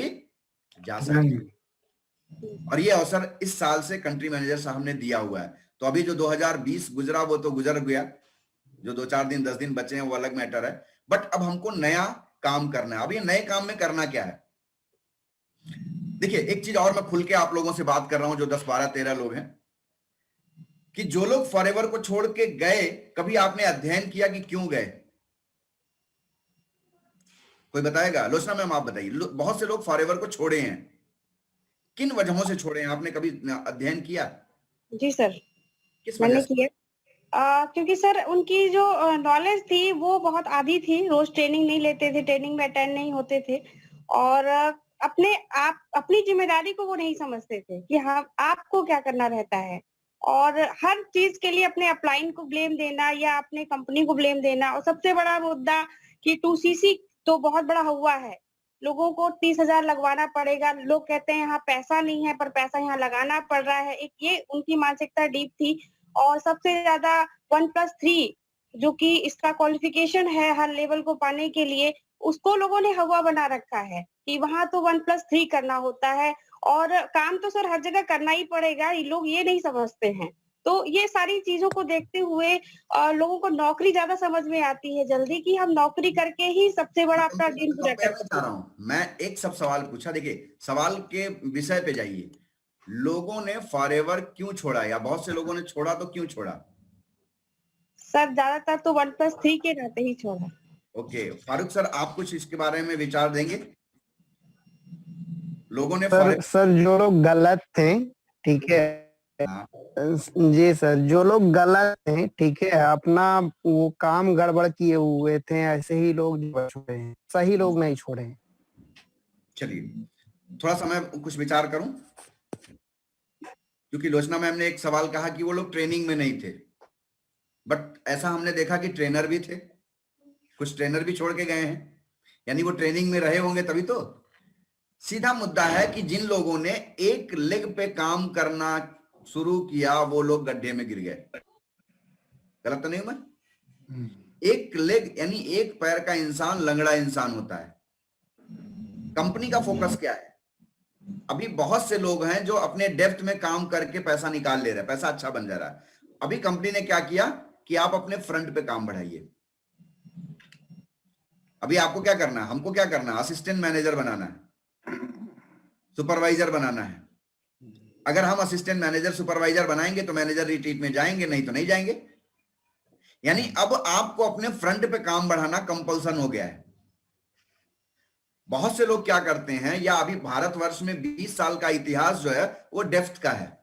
जा सकते हैं। और ये अवसर इस साल से कंट्री मैनेजर साहब ने दिया हुआ है। तो अभी जो 2020 गुजरा वो तो गुजर गया, जो 2-4 दिन 10 दिन बचे हैं वो अलग मैटर है, बट अब हमको नया काम करना है। अब ये नए काम में करना क्या है, देखिए एक चीज और मैं खुल के आप लोगों से बात कर रहा हूं जो 10, 12, 13 लोग हैं, कि जो लोग फॉरएवर को छोड़ के गए, कभी आपने अध्ययन किया कि क्यों गए? कोई बताएगा? लोचना मैम आप बताइए। बहुत से लोग फॉरएवर को छोड़े हैं, किन वजहों से छोड़े हैं? आपने कभी अध्ययन किया? जी सर, किस मैंने वजह से? किया। क्योंकि सर उनकी जो नॉलेज थी वो बहुत आधी थी, रोज ट्रेनिंग नहीं लेते थे, ट्रेनिंग में अटेंड नहीं होते थे और अपनी जिम्मेदारी को वो नहीं समझते थे कि हाँ आपको क्या करना रहता है, और हर चीज के लिए अपने अपलाइन को ब्लेम देना या अपने कंपनी को ब्लेम देना। और सबसे बड़ा मुद्दा कि 2cc तो बहुत बड़ा हुआ है, लोगों को 30,000 लगवाना पड़ेगा, लोग कहते हैं यहाँ पैसा नहीं है पर पैसा यहाँ लगाना पड़ रहा है, एक ये उनकी मानसिकता डीप थी। और सबसे ज्यादा 1+3 जो कि इसका क्वालिफिकेशन है हर लेवल को पाने के लिए, उसको लोगों ने हवा बना रखा है कि वहां तो 1+3 करना होता है और काम तो सर हर जगह करना ही पड़ेगा, ये लोग ये नहीं समझते हैं। तो ये सारी चीजों को देखते हुए लोगों को नौकरी ज्यादा समझ में आती है जल्दी, कि हम नौकरी करके ही सबसे बड़ा अपना ड्रीम पूरा कर सकते हैं। मैं एक सब सवाल पूछा, देखिए सवाल के विषय पे जाइए। लोगों ने फॉरएवर क्यों छोड़ा, या बहुत से लोगों ने छोड़ा तो क्यों छोड़ा? सर ज्यादातर तो 1+3 के रहते ही छोड़ा। ओके, फारूक सर आप कुछ इसके बारे में विचार देंगे? लोगों ने सर जो लोग गलत थे, ठीक है, जी सर, जो लोग गलत थे, ठीक है, अपना वो काम गड़बड़ किए हुए थे, ऐसे ही लोग छोड़े हैं, सही लोग नहीं छोड़े हैं। चलिए थोड़ा सा मैं कुछ विचार करूं, क्योंकि लोचना मैम ने एक सवाल कहा कि वो लोग ट्रेनिंग में नहीं थे, बट ऐसा हमने देखा कि ट्रेनर भी थे, कुछ ट्रेनर भी छोड़ के गए हैं, यानी वो ट्रेनिंग में रहे होंगे तभी तो। सीधा मुद्दा है कि जिन लोगों ने एक लेग पे काम करना शुरू किया वो लोग गड्ढे में गिर गए। गलत तो नहीं हूं मैं? एक लेग यानी एक पैर का इंसान लंगड़ा इंसान होता है। कंपनी का फोकस क्या है? अभी बहुत से लोग हैं जो अपने डेप्थ में काम करके पैसा निकाल ले रहे हैं, पैसा अच्छा बन जा रहा है। अभी कंपनी ने क्या किया कि आप अपने फ्रंट पे काम बढ़ाइए। अभी आपको क्या करना है, हमको क्या करना है? असिस्टेंट मैनेजर बनाना है, सुपरवाइजर बनाना है। अगर हम असिस्टेंट मैनेजर सुपरवाइजर बनाएंगे तो मैनेजर रिट्रीट में जाएंगे, नहीं तो नहीं जाएंगे। यानी अब आपको अपने फ्रंट पे काम बढ़ाना कंपल्सन हो गया है। बहुत से लोग क्या करते हैं, या अभी भारतवर्ष में 20 साल का इतिहास जो है वो डेप्थ का है।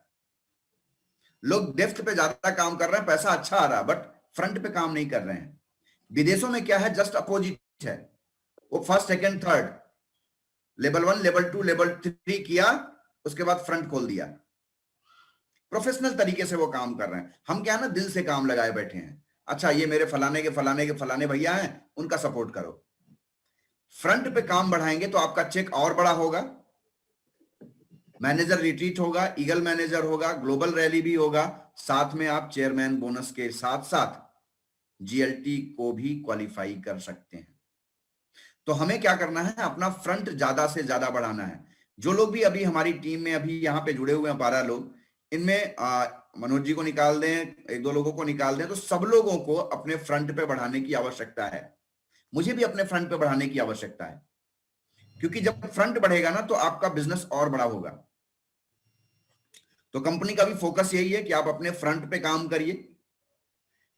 लोग डेप्थ पे ज्यादा काम कर रहे हैं, पैसा अच्छा आ रहा है, बट फ्रंट पे काम नहीं कर रहे हैं। विदेशों में क्या है, जस्ट अपोजिट है। वो first, second, third, level 1, level 2, level 3 किया, उसके बाद फ्रंट खोल दिया। प्रोफेशनल तरीके से वो काम कर रहे हैं। हम क्या है ना, दिल से काम लगाए बैठे हैं। अच्छा ये मेरे फलाने के फलाने के फलाने भैया हैं, उनका सपोर्ट करो। फ्रंट पे काम बढ़ाएंगे तो आपका चेक और बड़ा होगा, मैनेजर रिट्रीट होगा, ईगल मैनेजर होगा, ग्लोबल रैली भी होगा, साथ में आप चेयरमैन बोनस के साथ साथ जीएलटी को भी क्वालिफाई कर सकते हैं। तो हमें क्या करना है, अपना फ्रंट ज्यादा से ज्यादा बढ़ाना है। जो लोग भी अभी हमारी टीम में अभी यहाँ पे जुड़े हुए हैं 12 लोग, इनमें मनोज जी को निकाल दें, एक दो लोगों को निकाल दें, तो सब लोगों को अपने फ्रंट पे बढ़ाने की आवश्यकता है। मुझे भी अपने फ्रंट पे बढ़ाने की आवश्यकता है, क्योंकि जब फ्रंट बढ़ेगा ना तो आपका बिजनेस और बड़ा होगा। तो कंपनी का भी फोकस यही है कि आप अपने फ्रंट पे काम करिए,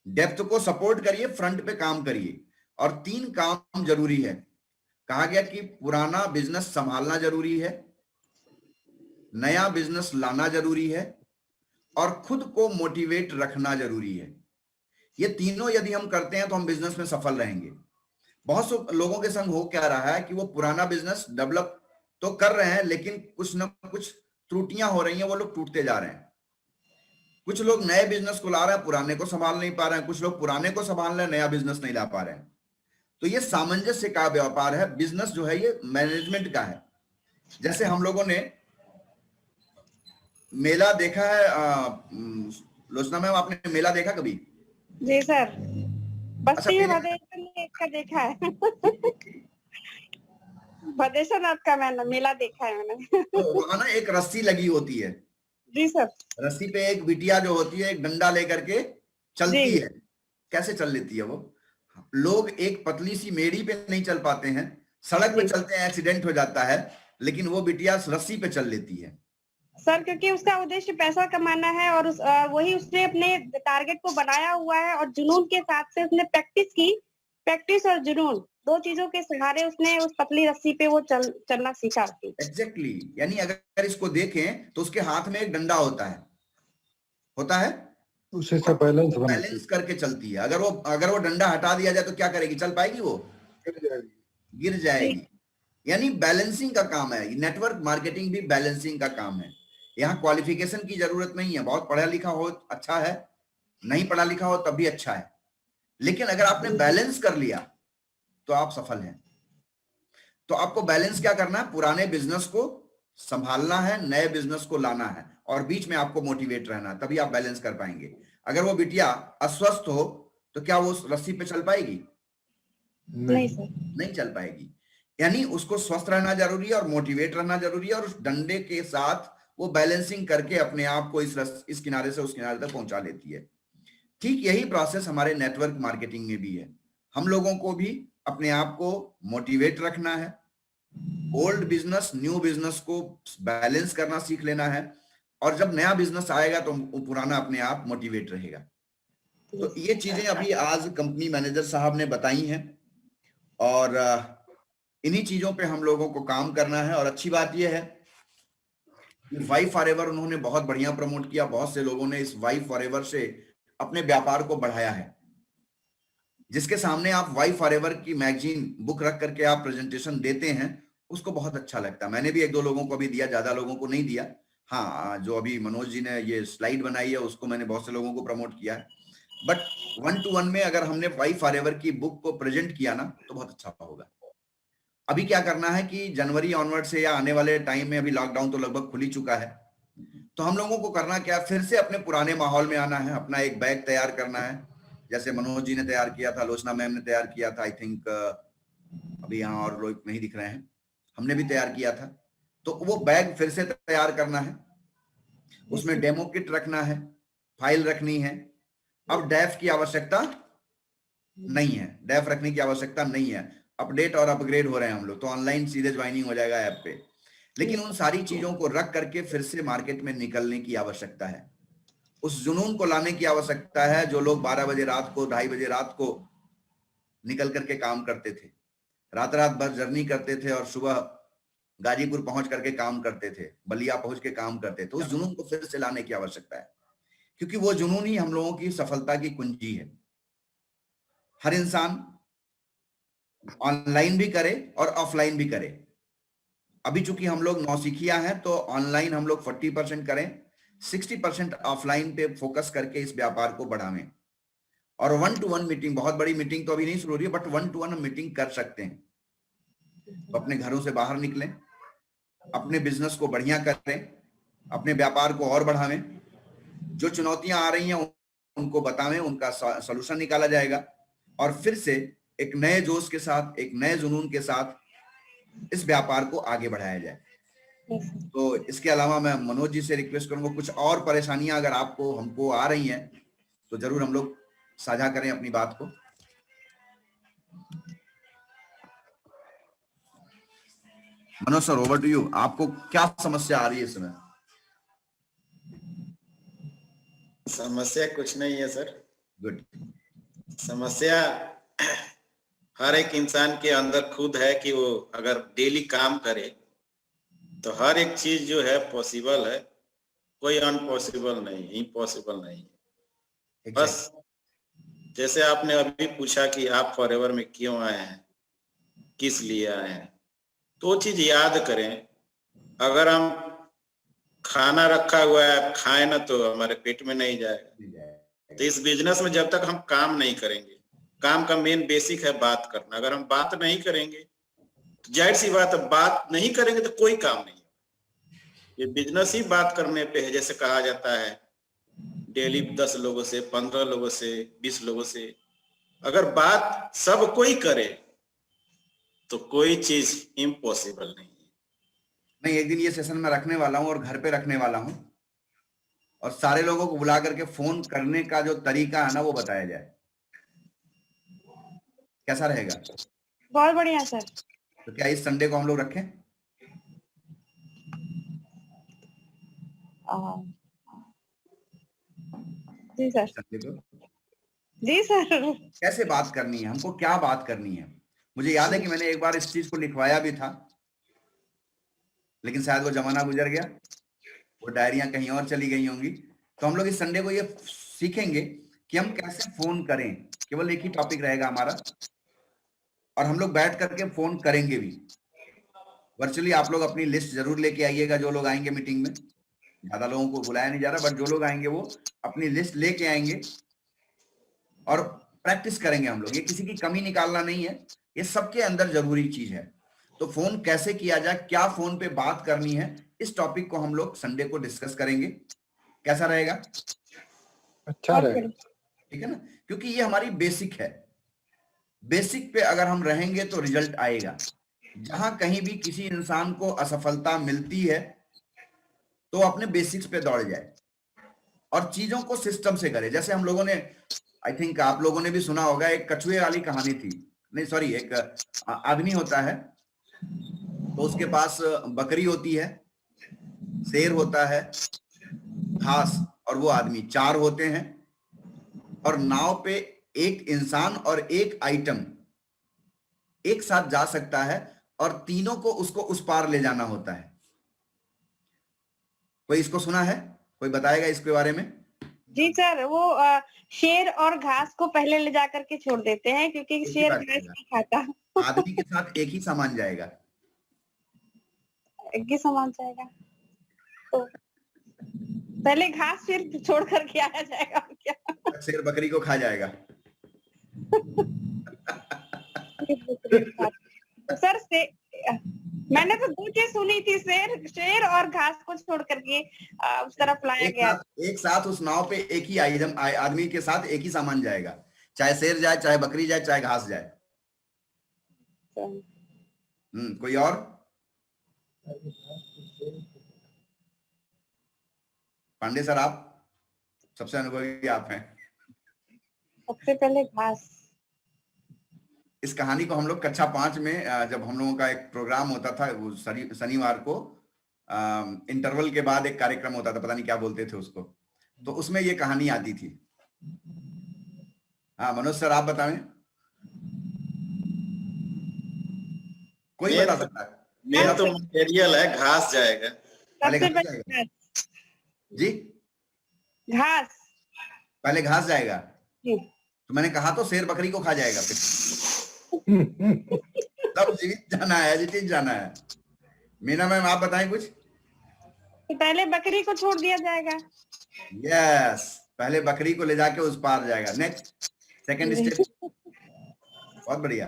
डेप्थ को सपोर्ट करिए, फ्रंट पे काम करिए। और 3 काम जरूरी है। कहा गया कि पुराना बिजनेस संभालना जरूरी है, नया बिजनेस लाना जरूरी है, और खुद को मोटिवेट रखना जरूरी है। ये तीनों यदि हम करते हैं तो हम बिजनेस में सफल रहेंगे। बहुत से लोगों के संग हो क्या रहा है कि वो पुराना बिजनेस डेवलप तो कर रहे हैं, लेकिन कुछ ना कुछ त्रुटियां हो रही हैं, वो लोग टूटते जा रहे हैं। कुछ लोग नए बिजनेस को ला रहे हैं, पुराने को संभाल नहीं पा रहे हैं। कुछ लोग पुराने को संभाल रहे हैं, नया बिजनेस नहीं ला पा रहे हैं। तो ये सामंजस्य का व्यापार है। बिजनेस जो है ये मैनेजमेंट का है। जैसे हम लोगों ने मेला देखा है, लोचना मैम आपने मेला देखा कभी? जी सर, बस्ती में मेले- भदेश्वर का देखा है। भदेश्वर नाथ का मैंने मेला देखा है मैंने। तो वहां ना एक रस्सी लगी होती है। जी सर। रस्सी पे एक बिटिया जो होती है एक डंडा लेकर के चलती जी। है। कैसे चल लेती है वो? लोग एक पतली सी मेड़ी पे नहीं चल पाते हैं, सड़क पे चलते हैं, एक्सीडेंट हो जाता है, लेकिन वो बिटिया रस्सी पे चल लेती है। सर, क्योंकि उसका उद्देश्य पैसा कमाना है और वही उसने अपने टारगेट को बनाया हुआ है और जुनून के साथ से उसने प्रैक्टिस की। प्रैक्टिस और जुनून 2 चीजों के सहारे उसने उस पतली रस्सी पे वो चलना सीखा। एग्जैक्टली यानी अगर इसको देखें तो उसके हाथ में एक डंडा होता है उसी से बैलेंस बैलेंस करके चलती है। अगर वो डंडा हटा दिया जाए तो क्या करेगी? चल पाएगी? वो गिर जाएगी। यानी बैलेंसिंग का काम है। नेटवर्क मार्केटिंग भी बैलेंसिंग का काम है। यहाँ क्वालिफिकेशन की जरूरत नहीं है। बहुत पढ़ा लिखा हो अच्छा है, नहीं पढ़ा लिखा हो तब भी अच्छा है, लेकिन अगर आपने बैलेंस कर लिया तो आप सफल हैं। तो आपको बैलेंस क्या करना है? पुराने बिजनेस को संभालना है, नए बिजनेस को लाना है, और बीच में आपको मोटिवेट रहना है, तभी आप बैलेंस कर पाएंगे। अगर वो बिटिया अस्वस्थ हो तो क्या वो रस्सी पे चल पाएगी? नहीं सर, नहीं चल पाएगी। यानी उसको स्वस्थ रहना जरूरी है और मोटिवेट रहना जरूरी है, और उस डंडे के साथ वो बैलेंसिंग करके अपने आप को इस किनारे से उस किनारे तक पहुंचा लेती है। ठीक यही प्रोसेस हमारे नेटवर्क मार्केटिंग में भी है। हम लोगों को भी अपने आप को मोटिवेट रखना है, ओल्ड बिजनेस न्यू बिजनेस को बैलेंस करना सीख लेना है, और जब नया बिजनेस आएगा तो पुराना अपने आप मोटिवेट रहेगा। तो ये चीजें अभी आज कंपनी मैनेजर साहब ने बताई हैं, और इन्हीं चीजों पे हम लोगों को काम करना है। और अच्छी बात यह है कि वाई फॉरएवर उन्होंने बहुत बढ़िया प्रमोट किया। बहुत से लोगों ने इस वाई फॉरएवर से अपने व्यापार को बढ़ाया है। जिसके सामने आप वाई फॉरएवर की मैगजीन बुक रख करके आप प्रेजेंटेशन देते हैं, उसको बहुत अच्छा लगता है। मैंने भी 1-2 लोगों को अभी दिया, ज्यादा लोगों को नहीं दिया। हाँ, जो अभी मनोज जी ने ये स्लाइड बनाई है उसको मैंने बहुत से लोगों को प्रमोट किया है। बट 1-to-1 में अगर हमने वाई फॉरएवर की बुक को प्रेजेंट किया ना तो बहुत अच्छा होगा। अभी क्या करना है कि जनवरी ऑनवर्ड से या आने वाले टाइम में, अभी लॉकडाउन तो लगभग खुल ही चुका है, तो हम लोगों को करना क्या, फिर से अपने पुराने माहौल में आना है। अपना एक बैग तैयार करना है, जैसे मनोज जी ने तैयार किया था, लोचना मैम ने तैयार किया था। आई थिंक अभी यहाँ और लोग नहीं दिख रहे हैं, हमने भी तैयार किया था। तो वो बैग फिर से तैयार करना है, उसमें डेमो किट रखना है, फाइल रखनी है। अब डेफ की आवश्यकता नहीं है, डेफ रखने की आवश्यकता नहीं है। अपडेट और अपग्रेड हो रहे हैं हम लोग, तो ऑनलाइन सीधे ज्वाइनिंग हो जाएगा ऐप पे। लेकिन उन सारी चीजों को रख करके फिर से मार्केट में निकलने की आवश्यकता है। उस जुनून को लाने की आवश्यकता है जो लोग 12 बजे रात को, 2:30 बजे रात को निकल करके काम करते थे, रात भर जर्नी करते थे और सुबह गाजीपुर पहुंच करके काम करते थे, बलिया पहुंच के काम करते थे। उस जुनून को फिर से लाने की आवश्यकता है, क्योंकि वो जुनून ही हम लोगों की सफलता की कुंजी है। हर इंसान ऑनलाइन भी करे और ऑफलाइन भी करे। अभी चूंकि हम लोग नौसिखिया हैं तो ऑनलाइन हम लोग 40% करें, 60% ऑफलाइन पे फोकस करके इस व्यापार को बढ़ावें। और 1-to-1 मीटिंग, बहुत बड़ी मीटिंग तो अभी नहीं शुरू हो रही है, बट 1-to-1 हम मीटिंग कर सकते हैं। तो अपने घरों से बाहर निकलें, अपने बिजनेस को बढ़िया करें, अपने व्यापार को और बढ़ावें। जो चुनौतियां आ रही हैं उनको बतावें, उनका सलूशन निकाला जाएगा, और फिर से एक नए जोश के साथ, एक नए जुनून के साथ इस व्यापार को आगे बढ़ाया जाए। तो इसके अलावा मैं मनोज जी से रिक्वेस्ट करूंगा, कुछ और परेशानियां अगर आपको हमको आ रही हैं तो जरूर हम लोग साझा करें अपनी बात को। Manoj sir, over to you. आपको क्या समस्या आ रही है इस समय? समस्या कुछ नहीं है सर। गुड। समस्या हर एक इंसान के अंदर खुद है कि वो अगर डेली काम करे तो हर एक चीज जो है पॉसिबल है, कोई अनपॉसिबल नहीं, इम्पॉसिबल नहीं है। बस जैसे आपने अभी पूछा कि आप फॉरएवर में क्यों आए हैं, किस लिए आए हैं, तो वो चीज याद करें। अगर हम खाना रखा हुआ है खाए ना तो हमारे पेट में नहीं जाएगा। तो इस बिजनेस में जब तक हम काम नहीं करेंगे, काम का मेन बेसिक है बात करना। अगर हम बात नहीं करेंगे तो जाहिर सी बात है, बात नहीं करेंगे तो कोई काम नहीं। ये बिजनेस ही बात करने पे है। जैसे कहा जाता है डेली 10 लोगों से, 15 लोगों से, 20 लोगों से अगर बात सब कोई करे तो कोई चीज इम्पॉसिबल नहीं है। मैं एक दिन ये सेशन में रखने वाला हूँ और घर पे रखने वाला हूँ, और सारे लोगों को बुला करके फोन करने का जो तरीका है ना वो बताया जाए। कैसा रहेगा? बहुत बढ़िया सर। तो क्या इस संडे को हम लोग रखें? जी सर। संडे को जी सर। कैसे बात करनी है, हमको क्या बात करनी है? मुझे याद है कि मैंने एक बार इस चीज को लिखवाया भी था, लेकिन शायद वो जमाना गुजर गया, वो डायरियां कहीं और चली गई होंगी। तो हम लोग इस संडे को ये सीखेंगे कि हम कैसे फोन करें। केवल एक ही टॉपिक रहेगा हमारा, और हम लोग बैठ करके फोन करेंगे भी। वर्चुअली आप लोग अपनी लिस्ट जरूर लेके आइएगा। जो लोग आएंगे मीटिंग में, ज्यादा लोगों को बुलाया नहीं जा रहा, बट जो लोग आएंगे वो अपनी लिस्ट लेके आएंगे और प्रैक्टिस करेंगे हम लोग। ये किसी की कमी निकालना नहीं है, ये सबके अंदर जरूरी चीज है। तो फोन कैसे किया जाए, क्या फोन पे बात करनी है, इस टॉपिक को हम लोग संडे को डिस्कस करेंगे। कैसा रहेगा? अच्छा रहेगा। ठीक है ना, क्योंकि ये हमारी बेसिक है। बेसिक पे अगर हम रहेंगे तो रिजल्ट आएगा। जहां कहीं भी किसी इंसान को असफलता मिलती है तो अपने बेसिक्स पे दौड़ जाए और चीजों को सिस्टम से करे। जैसे हम लोगों ने, आई थिंक आप लोगों ने भी सुना होगा, एक कछुए वाली कहानी थी। नहीं सॉरी, एक आदमी होता है तो उसके पास बकरी होती है, शेर होता है, घास, और वो आदमी, 4 होते हैं। और नाव पे एक इंसान और एक आइटम एक साथ जा सकता है और तीनों को उसको उस पार ले जाना होता है। कोई इसको सुना है? कोई बताएगा इसके बारे में? जी सर, वो शेर और घास को पहले ले जाकर के छोड़ देते हैं क्योंकि शेर घास नहीं खाता। आदमी के साथ एक ही सामान जाएगा। एक ही सामान जाएगा तो पहले घास फिर छोड़ करके आया जाएगा क्या? शेर बकरी को खा जाएगा। सर से मैंने तो 2 चीज सुनी थी, शेर और घास को छोड़ करके उस तरफ लाया गया। एक साथ उस नाव पे एक ही आदमी के साथ एक ही सामान जाएगा, चाहे शेर जाए, चाहे बकरी जाए, चाहे घास जाए। कोई और? पांडे सर, आप सबसे अनुभवी आप हैं। सबसे पहले घास। इस कहानी को हम लोग कक्षा 5 में, जब हम लोगों का एक प्रोग्राम होता था, वो शनिवार को इंटरवल के बाद एक कार्यक्रम होता था, पता नहीं क्या बोलते थे उसको, तो उसमें ये कहानी आती थी। हाँ मनोज सर, आप बताएं। कोई बता सकता है? मेरा तो मटेरियल है, घास जाएगा। पहले घास जाएगा जी? घास पहले घास जाएगा जी। तो मैंने कहा तो शेर बकरी को खा जाएगा फिर। तब जीवित जाना है, एजिटिव जाना है। मीना मैम, आप बताएं कुछ। तो पहले बकरी को छोड़ दिया जाएगा। यस, पहले बकरी को ले जाके उस पार जाएगा। Next, second step. बहुत बढ़िया।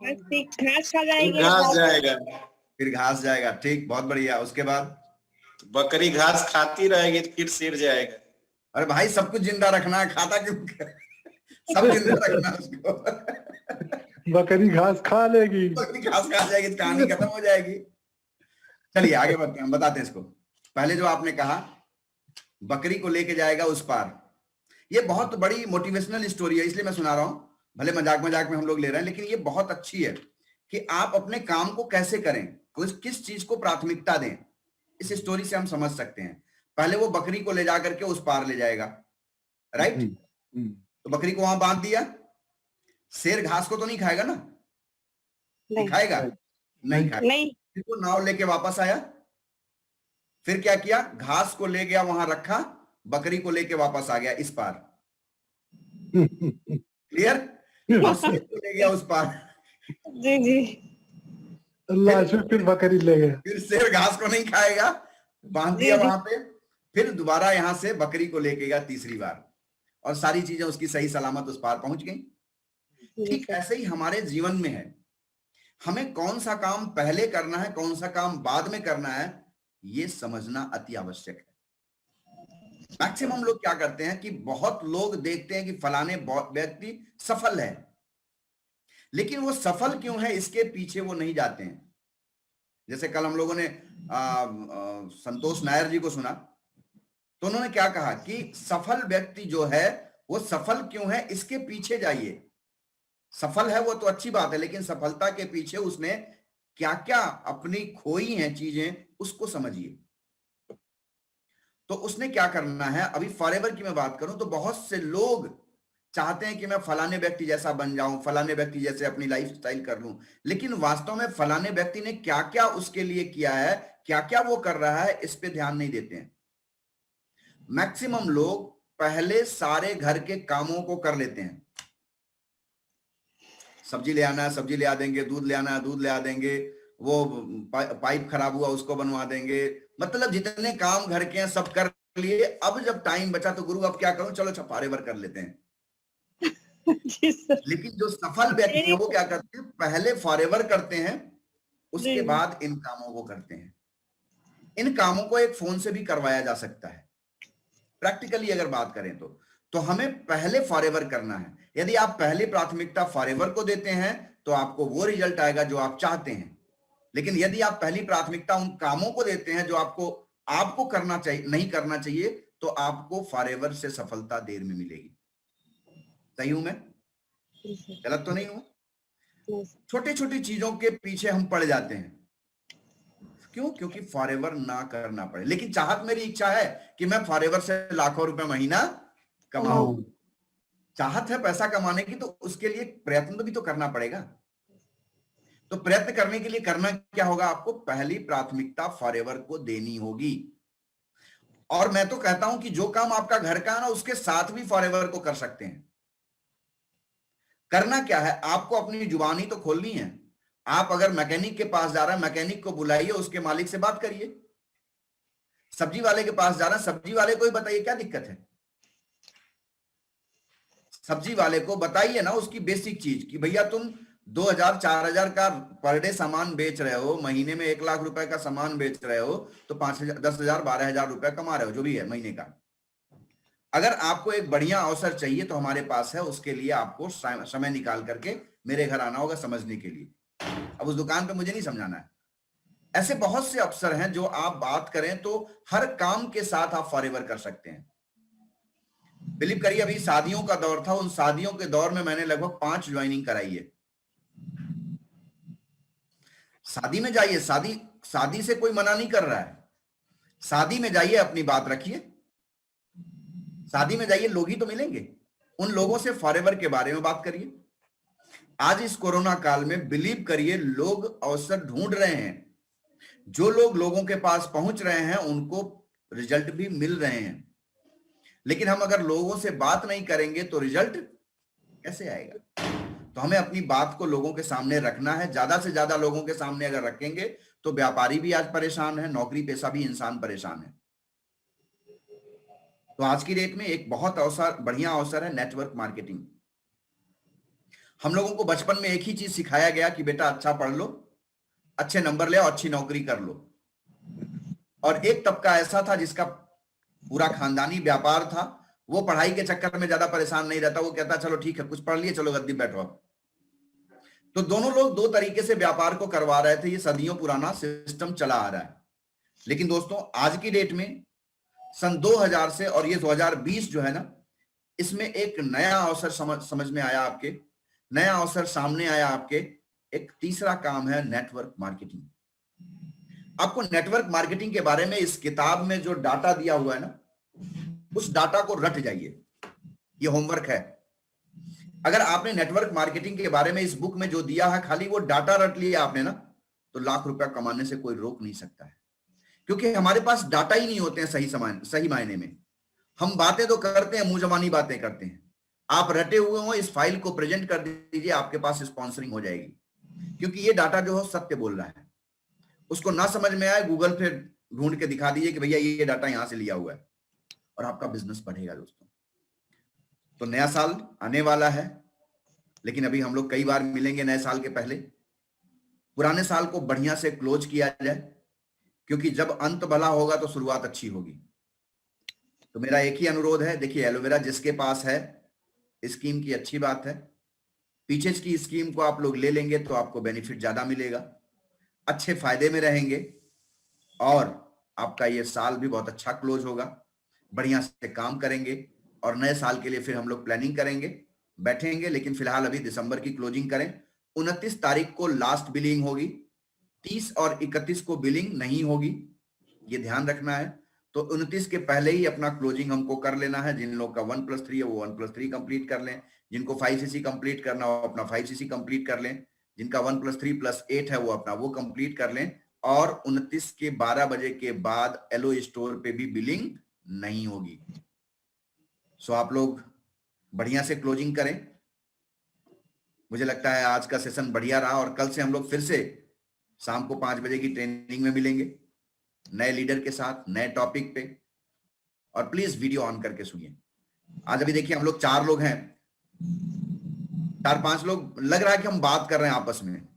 घास खा जाएगी, घास जाएगा, फिर घास जाएगा। ठीक, बहुत बढ़िया। उसके बाद बकरी घास खाती रहेगी, फिर शेर जाएगा। अरे भाई, सब कुछ जिंदा रखना है, खाता क्यों? सब जिंदा रखना उसको। बकरी घास खा लेगी। बकरी घास खा जाएगी, कहानी खत्म हो जाएगी। चलिए आगे बढ़ते हैं, हम बताते हैं इसको। पहले जो आपने कहा बकरी को लेके जाएगा उस पार, ये बहुत बड़ी मोटिवेशनल स्टोरी है, इसलिए मैं सुना रहा हूं। भले मजाक मजाक में हम लोग ले रहे हैं, लेकिन ये बहुत अच्छी है कि आप अपने काम को कैसे करें, किस चीज को प्राथमिकता दें। इस स्टोरी से हम समझ सकते हैं। पहले वो बकरी को ले जाकर के उस पार ले जाएगा, राइट। तो बकरी को वहां बांध दिया। शेर घास को तो नहीं खाएगा ना, नहीं खाएगा? नहीं खाएगा। नहीं फिर वो नाव लेके वापस आया। फिर क्या किया, घास को ले गया वहां रखा, बकरी को लेके वापस आ गया इस पार। क्लियर? और शेर को ले गया उस पार। जी जी फिर बकरी ले गया। फिर शेर घास को नहीं खाएगा, बांध दिया वहां पे। फिर दोबारा यहां से बकरी को लेके गया तीसरी बार, और सारी चीजें उसकी सही सलामत उस पार पहुंच गई। ठीक ऐसे ही हमारे जीवन में है। हमें कौन सा काम पहले करना है, कौन सा काम बाद में करना है, ये समझना अति आवश्यक है। मैक्सिमम लोग क्या करते हैं कि बहुत लोग देखते हैं कि फलाने व्यक्ति सफल है, लेकिन वो सफल क्यों है इसके पीछे वो नहीं जाते हैं। जैसे कल हम लोगों ने संतोष नायर जी को सुना, तो उन्होंने क्या कहा कि सफल व्यक्ति जो है वो सफल क्यों है इसके पीछे जाइए। सफल है वो तो अच्छी बात है, लेकिन सफलता के पीछे उसने क्या क्या अपनी खोई हैं चीजें, उसको समझिए। तो उसने क्या करना है, अभी फॉरएवर की मैं बात करूं तो बहुत से लोग चाहते हैं कि मैं फलाने व्यक्ति जैसा बन जाऊं, फलाने व्यक्ति जैसे अपनी लाइफ स्टाइल कर लूं, लेकिन वास्तव में फलाने व्यक्ति ने क्या क्या उसके लिए किया है, क्या क्या वो कर रहा है, इस पे ध्यान नहीं देते हैं। मैक्सिमम लोग पहले सारे घर के कामों को कर लेते हैं। सब्जी ले आना है, सब्जी ले आ देंगे, दूध ले आना है, दूध ले आ देंगे, वो पाइप खराब हुआ उसको बनवा देंगे, मतलब जितने काम घर के हैं सब कर लिए। अब जब टाइम बचा तो गुरु अब क्या करूं, चलो फॉरएवर कर लेते हैं। लेकिन जो सफल व्यक्ति है वो क्या करते हैं, पहले फॉरएवर करते हैं, उसके बाद इन कामों को करते हैं। इन कामों को एक फोन से भी करवाया जा सकता है, प्रैक्टिकली अगर बात करें तो हमें पहले फॉरएवर करना है। यदि आप पहली प्राथमिकता फॉरएवर को देते हैं तो आपको वो रिजल्ट आएगा जो आप चाहते हैं। लेकिन यदि आप पहली प्राथमिकता उन कामों को देते हैं जो आपको करना चाहिए, नहीं करना चाहिए, तो आपको फॉरएवर से सफलता देर में मिलेगी। सही हूं मैं? गलत तो नहीं हूं? छोटी छोटी चीजों के पीछे हम पड़ जाते हैं, क्यों? क्योंकि फॉरएवर ना करना पड़े। लेकिन चाहत, मेरी इच्छा है कि मैं फॉरएवर से लाखों रुपए महीना कमाऊं। चाहत है पैसा कमाने की, तो उसके लिए प्रयत्न तो भी तो करना पड़ेगा। तो प्रयत्न करने के लिए करना क्या होगा, आपको पहली प्राथमिकता फॉरएवर को देनी होगी। और मैं तो कहता हूं कि जो काम आपका घर का है ना, उसके साथ भी फॉरएवर को कर सकते हैं। करना क्या है, आपको अपनी जुबानी तो खोलनी है। आप अगर मैकेनिक के पास जा रहे हैं, मैकेनिक को बुलाइए, उसके मालिक से बात करिए। सब्जी वाले के पास जा रहे हैं, सब्जी वाले को ही बताइए क्या दिक्कत है। सब्जी वाले को बताइए ना उसकी बेसिक चीज कि भैया तुम 2000 4000 का पर डे सामान बेच रहे हो, महीने में 1 लाख रुपए का सामान बेच रहे हो, तो 5000 10,000 12,000 रुपए कमा रहे हो, जो भी है महीने का। अगर आपको एक बढ़िया अवसर चाहिए तो हमारे पास है, उसके लिए आपको समय निकाल करके मेरे घर आना होगा समझने के लिए। अब उस दुकान पे मुझे नहीं समझाना है। ऐसे बहुत से अवसर हैं जो आप बात करें तो हर काम के साथ आप फॉरएवर कर सकते हैं। बिलीव करिए, अभी शादियों का दौर था, उन शादियों के दौर में मैंने लगभग 5 ज्वाइनिंग कराई है। शादी में जाइए, शादी से कोई मना नहीं कर रहा है। शादी में जाइए, अपनी बात रखिए, शादी में जाइए, लोग ही तो मिलेंगे। उन लोगों से फॉरएवर के बारे में बात करिए। आज इस कोरोना काल में बिलीव करिए लोग अवसर ढूंढ रहे हैं। जो लोग लोगों के पास पहुंच रहे हैं उनको रिजल्ट भी मिल रहे हैं। लेकिन हम अगर लोगों से बात नहीं करेंगे तो रिजल्ट कैसे आएगा? तो हमें अपनी बात को लोगों के सामने रखना है। ज्यादा से ज्यादा लोगों के सामने अगर रखेंगे तो व्यापारी भी आज परेशान है, नौकरी पेशा भी इंसान परेशान है। तो आज की डेट में एक बहुत बढ़िया अवसर है नेटवर्क मार्केटिंग। हम लोगों को बचपन में एक ही चीज सिखाया गया कि बेटा अच्छा पढ़ लो, अच्छे नंबर ले और अच्छी नौकरी कर लो। और एक तबका ऐसा था जिसका पूरा खानदानी व्यापार था, वो पढ़ाई के चक्कर में ज्यादा परेशान नहीं रहता। वो कहता चलो ठीक है, कुछ पढ़ लिए, चलो गद्दी बैठो। तो दोनों लोग दो तरीके से व्यापार को करवा रहे थे। ये सदियों पुराना सिस्टम चला आ रहा है। लेकिन दोस्तों आज की डेट में सन 2000 से और ये 2020 जो है ना, इसमें एक नया अवसर समझ में आया आपके, नया अवसर सामने आया आपके। एक तीसरा काम है नेटवर्क मार्केटिंग। आपको नेटवर्क मार्केटिंग के बारे में इस किताब में जो डाटा दिया हुआ है ना, उस डाटा को रट जाइए। ये होमवर्क है। अगर आपने नेटवर्क मार्केटिंग के बारे में इस बुक में जो दिया है, खाली वो डाटा रट लिया आपने ना, तो लाख रुपया कमाने से कोई रोक नहीं सकता है। क्योंकि हमारे पास डाटा ही नहीं होते हैं सही मायने में। हम बातें तो करते हैं, मुंह जबानी बातें करते हैं। आप रटे हुए हो, इस फाइल को प्रेजेंट कर दीजिए, आपके पास स्पॉन्सरिंग हो जाएगी। क्योंकि ये डाटा जो है सत्य बोल रहा है। उसको ना समझ में आए, गूगल पे ढूंढ के दिखा दीजिए कि भैया ये डाटा यहां से लिया हुआ है, और आपका बिजनेस बढ़ेगा दोस्तों। तो नया साल आने वाला है, लेकिन अभी हम लोग कई बार मिलेंगे नए साल के पहले। पुराने साल को बढ़िया से क्लोज किया जाए, क्योंकि जब अंत भला होगा तो शुरुआत अच्छी होगी। तो मेरा एक ही अनुरोध है, देखिए एलोवेरा जिसके पास है, स्कीम की अच्छी बात है। पीछे की स्कीम को आप लोग ले लेंगे तो आपको बेनिफिट ज्यादा मिलेगा, अच्छे फायदे में रहेंगे, और आपका ये साल भी बहुत अच्छा क्लोज होगा। बढ़िया से काम करेंगे और नए साल के लिए फिर हम लोग प्लानिंग करेंगे, बैठेंगे। लेकिन फिलहाल अभी दिसंबर की क्लोजिंग करें। 29 तारीख को लास्ट बिलिंग होगी, 30 और 31 को बिलिंग नहीं होगी, ये ध्यान रखना है। तो 29 के पहले ही अपना क्लोजिंग हमको कर लेना है। जिन लोग का 1+3 है वो 1+3 कंप्लीट कर लें, जिनको 5cc कंप्लीट करना हो अपना 5cc कंप्लीट कर लें, जिनका 1+3+8 है वो अपना वो कंप्लीट कर लें। और 29 के 12 बजे के बाद एलो स्टोर पे भी बिलिंग नहीं होगी। सो आप लोग बढ़िया से क्लोजिंग करें। मुझे लगता है आज का सेशन बढ़िया रहा, और कल से हम लोग फिर से शाम को 5 बजे की ट्रेनिंग में मिलेंगे, नए लीडर के साथ, नए टॉपिक पे। और प्लीज वीडियो ऑन करके सुनिए। आज अभी देखिए हम लोग 4 लोग हैं, 4-5 लोग लग रहा है कि हम बात कर रहे हैं आपस में,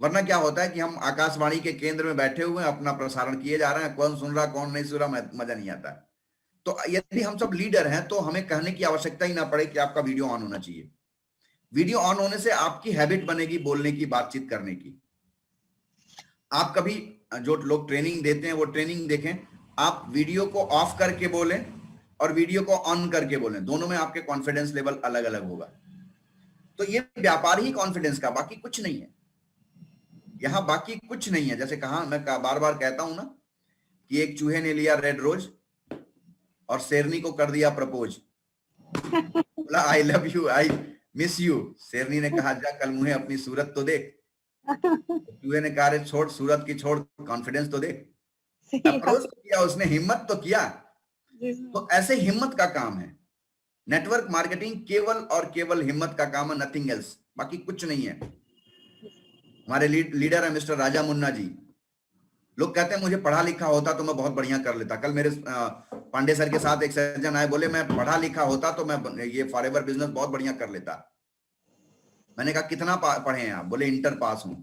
वरना क्या होता है कि हम आकाशवाणी के केंद्र में बैठे हुए हैं, अपना प्रसारण किए जा रहे हैं, कौन सुन रहा कौन नहीं सुन रहा मजा नहीं आता। तो यदि हम सब लीडर हैं तो हमें कहने की आवश्यकता ही ना पड़े कि आपका वीडियो ऑन होना चाहिए। वीडियो ऑन होने से आपकी हैबिट बनेगी बोलने की, बातचीत करने की। आप कभी जो लोग ट्रेनिंग देते हैं वो ट्रेनिंग देखें, आप वीडियो को ऑफ करके बोलें और वीडियो को ऑन करके बोलें, दोनों में आपके कॉन्फिडेंस लेवल अलग अलग होगा। तो ये व्यापार ही कॉन्फिडेंस का, बाकी कुछ नहीं है। यहां बाकी कुछ नहीं है। जैसे कहा, मैं बार बार कहता हूं ना कि एक चूहे ने लिया रेड रोज और शेरनी को कर दिया प्रपोज, बोला I love you, I miss you. शेरनी ने कहा जा कल मुझे अपनी सूरत तो देख। चूहे ने कहा रे छोड़ सूरत की, छोड़ कॉन्फिडेंस तो देख। अप्रोच किया उसने, हिम्मत तो किया। तो ऐसे हिम्मत का काम है नेटवर्क मार्केटिंग, केवल और केवल हिम्मत का काम है, नथिंग एल्स, बाकी कुछ नहीं है। हमारे लीडर है मिस्टर राजा मुन्ना जी। लोग कहते हैं मुझे पढ़ा लिखा होता तो मैं बहुत बढ़िया कर लेता। कल मेरे पांडे सर के साथ एक सज्जन आए, बोले मैं पढ़ा लिखा होता तो मैं ये फॉरएवर बिजनेस बहुत बढ़िया कर लेता। मैंने कहा कितना पढ़े हैं आप? बोले इंटर पास हूं।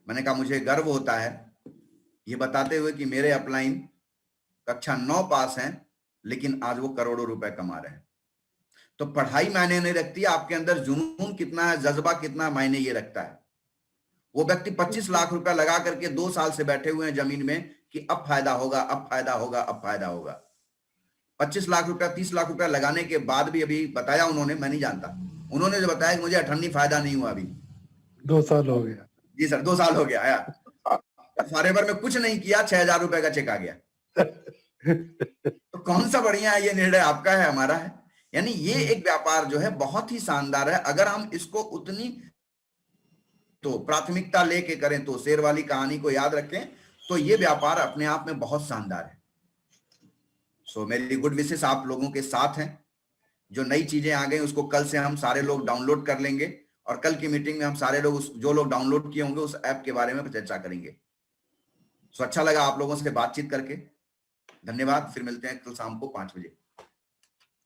मैंने कहा मुझे गर्व होता है ये बताते हुए कि मेरे अपलाइन कक्षा 9 पास हैं, लेकिन आज वो करोड़ों रुपए कमा रहे हैं। तो पढ़ाई मायने नहीं रखती, आपके अंदर जुनून कितना है, जज्बा कितना मायने ये रखता है। वो व्यक्ति 25 लाख रुपया लगा करके 2 साल से बैठे हुए हैं जमीन में कि अब फायदा होगा, अब फायदा होगा, अब फायदा होगा। 25 लाख रुपया, 30 लाख रुपया लगाने के बाद भी, अभी बताया उन्होंने, मैं नहीं जानता, उन्होंने जो बताया कि मुझे अठन्नी फायदा नहीं हुआ। अभी 2 साल हो गया। जी सर, 2 साल हो गया आया, फॉरएवर में कुछ नहीं किया, 6000 रुपए का चेक आ गया। तो कौन सा बढ़िया है? ये निर्णय आपका है, हमारा है। यानी ये एक व्यापार जो है बहुत ही शानदार है। अगर हम इसको उतनी तो प्राथमिकता लेके करें, तो शेर वाली कहानी को याद रखें, तो ये व्यापार अपने आप में बहुत शानदार है। सो मेरी गुड विशेस आप लोगों के साथ हैं। जो नई चीजें आ गई उसको कल से हम सारे लोग डाउनलोड कर लेंगे, और कल की मीटिंग में हम सारे लोग जो लोग डाउनलोड किए होंगे उस ऐप के बारे में चर्चा करेंगे। सो अच्छा लगा आप लोगों से बातचीत करके। धन्यवाद। फिर मिलते हैं कल शाम को 5 बजे।